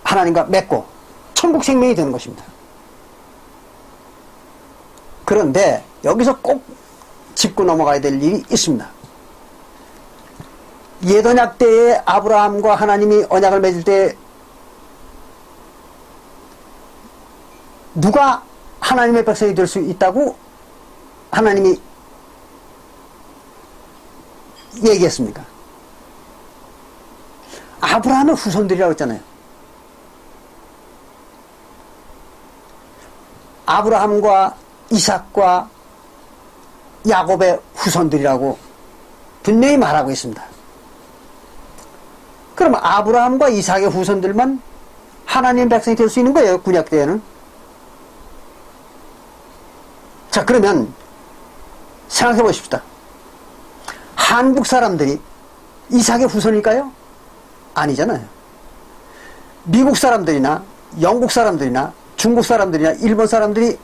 하나님과 맺고 천국 생명이 되는 것입니다. 그런데 여기서 꼭 짚고 넘어가야 될 일이 있습니다. 옛언약 때에 아브라함과 하나님이 언약을 맺을 때 누가 하나님의 백성이 될 수 있다고 하나님이 얘기했습니까? 아브라함의 후손들이라고 했잖아요. 아브라함과 이삭과 야곱의 후손들이라고 분명히 말하고 있습니다. 그러면 아브라함과 이삭의 후손들만 하나님의 백성이 될 수 있는 거예요, 구약 때에는. 자, 그러면 생각해 보십시다. 한국 사람들이 이삭의 후손일까요? 아니잖아요. 미국 사람들이나 영국 사람들이나 중국 사람들이나 일본 사람들이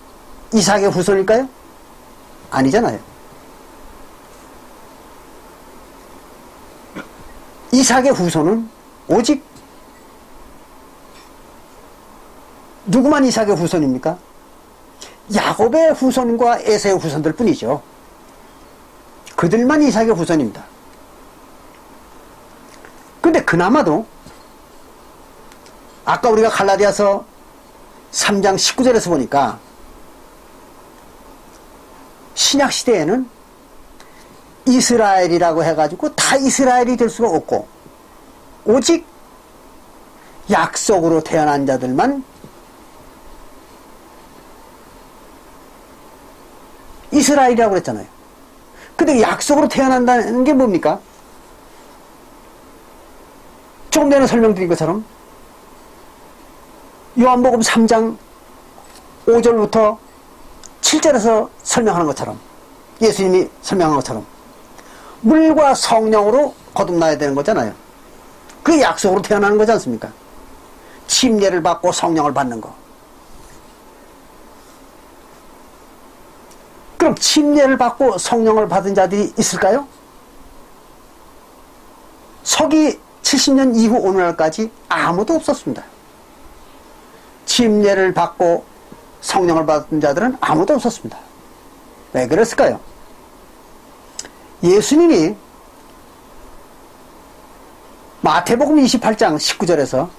이삭의 후손일까요? 아니잖아요. 이삭의 후손은 오직 누구만 이삭의 후손입니까? 야곱의 후손과 에서의 후손들 뿐이죠. 그들만 이삭의 후손입니다. 근데 그나마도 아까 우리가 갈라디아서 3장 19절에서 보니까 신약시대에는 이스라엘이라고 해가지고 다 이스라엘이 될 수가 없고 오직 약속으로 태어난 자들만 이스라엘이라고 그랬잖아요. 근데 약속으로 태어난다는 게 뭡니까? 조금 전에 설명드린 것처럼 요한복음 3장 5절부터 7절에서 설명하는 것처럼 예수님이 설명한 것처럼 물과 성령으로 거듭나야 되는 거잖아요. 그 약속으로 태어나는 거지 않습니까? 침례를 받고 성령을 받는 거. 그럼 침례를 받고 성령을 받은 자들이 있을까요? 서기 70년 이후 오늘날까지 아무도 없었습니다. 침례를 받고 성령을 받은 자들은 아무도 없었습니다. 왜 그랬을까요? 예수님이 마태복음 28장 19절에서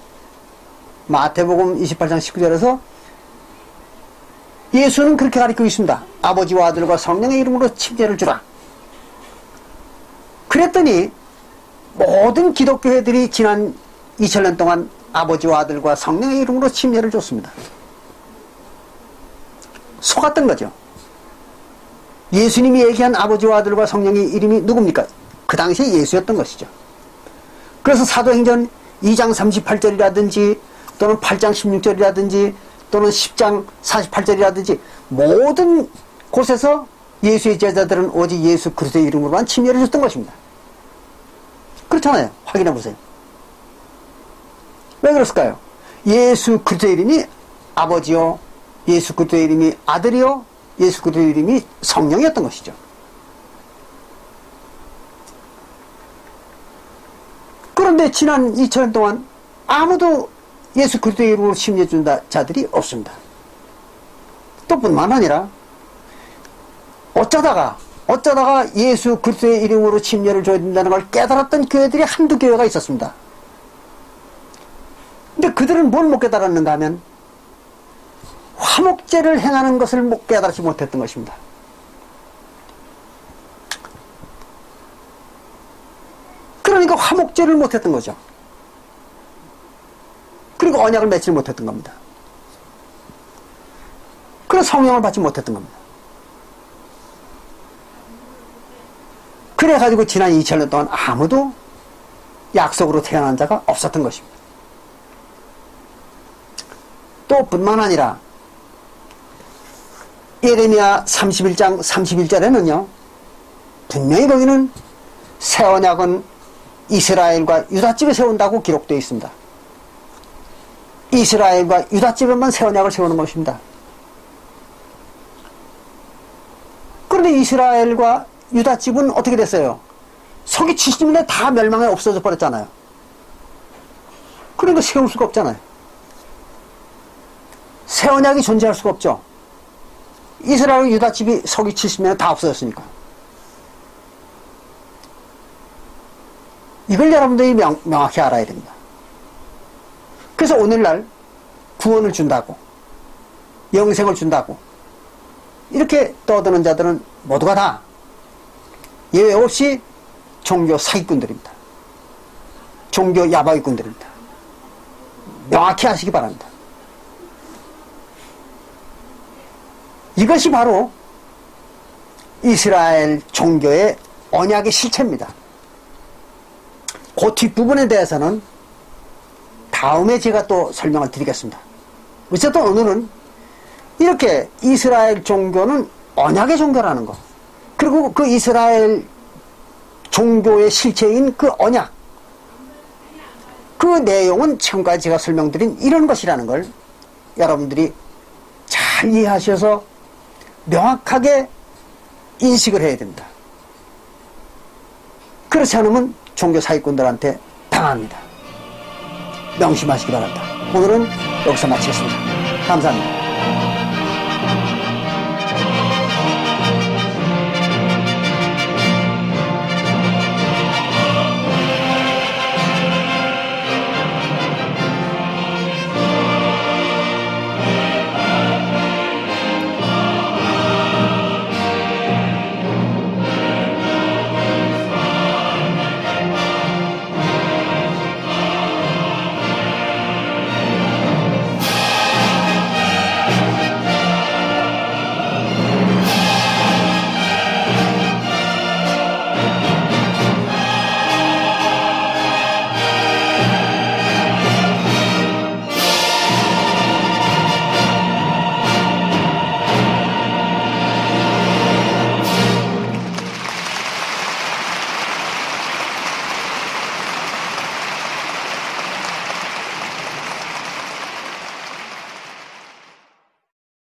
예수는 그렇게 가르치고 있습니다. 아버지와 아들과 성령의 이름으로 침례를 주라. 그랬더니 모든 기독교회들이 지난 2000년 동안 아버지와 아들과 성령의 이름으로 침례를 줬습니다. 속았던 거죠. 예수님이 얘기한 아버지와 아들과 성령의 이름이 누굽니까? 그 당시에 예수였던 것이죠. 그래서 사도행전 2장 38절이라든지 또는 8장 16절이라든지 또는 10장 48절이라든지 모든 곳에서 예수의 제자들은 오직 예수 그리스도의 이름으로만 침례를 줬던 것입니다. 그렇잖아요. 확인해 보세요. 왜 그랬을까요? 예수 그리스도의 이름이 아버지요, 예수 그리스도의 이름이 아들이요, 예수 그리스도의 이름이 성령이었던 것이죠. 그런데 지난 2000년 동안 아무도 예수 그리스도의 이름으로 침례 준 자들이 없습니다. 또 뿐만 아니라 어쩌다가 예수 그리스도의 이름으로 침례를 줘야 된다는 걸 깨달았던 교회들이 한두 교회가 있었습니다. 근데 그들은 뭘 못 깨달았는가 하면 화목제를 행하는 것을 못 깨달지 못했던 것입니다. 그러니까 화목제를 못했던 거죠. 그리고 언약을 맺지 못했던 겁니다. 그래서 성령을 받지 못했던 겁니다. 그래가지고 지난 2000년 동안 아무도 약속으로 태어난 자가 없었던 것입니다. 또 뿐만 아니라 예레미야 31장 31절에는요 분명히 거기는 새 언약은 이스라엘과 유다집에 세운다고 기록되어 있습니다. 이스라엘과 유다집에만 새 언약을 세우는 것입니다. 그런데 이스라엘과 유다집은 어떻게 됐어요? 서기 70년에 다 멸망해 없어져 버렸잖아요. 그러니까 세울 수가 없잖아요. 새 언약이 존재할 수가 없죠. 이스라엘 유다집이 서기 70년 다 없어졌으니까. 이걸 여러분들이 명확히 알아야 됩니다. 그래서 오늘날 구원을 준다고, 영생을 준다고 이렇게 떠드는 자들은 모두가 다 예외 없이 종교 사기꾼들입니다. 종교 야바위꾼들입니다. 명확히 아시기 바랍니다. 이것이 바로 이스라엘 종교의 언약의 실체입니다. 그 뒷부분에 대해서는 다음에 제가 또 설명을 드리겠습니다. 어쨌든 오늘은 이렇게 이스라엘 종교는 언약의 종교라는 것, 그리고 그 이스라엘 종교의 실체인 그 언약, 그 내용은 지금까지 제가 설명드린 이런 것이라는 걸 여러분들이 잘 이해하셔서 명확하게 인식을 해야 됩니다. 그렇지 않으면 종교 사기꾼들한테 당합니다. 명심하시기 바랍니다. 오늘은 여기서 마치겠습니다. 감사합니다.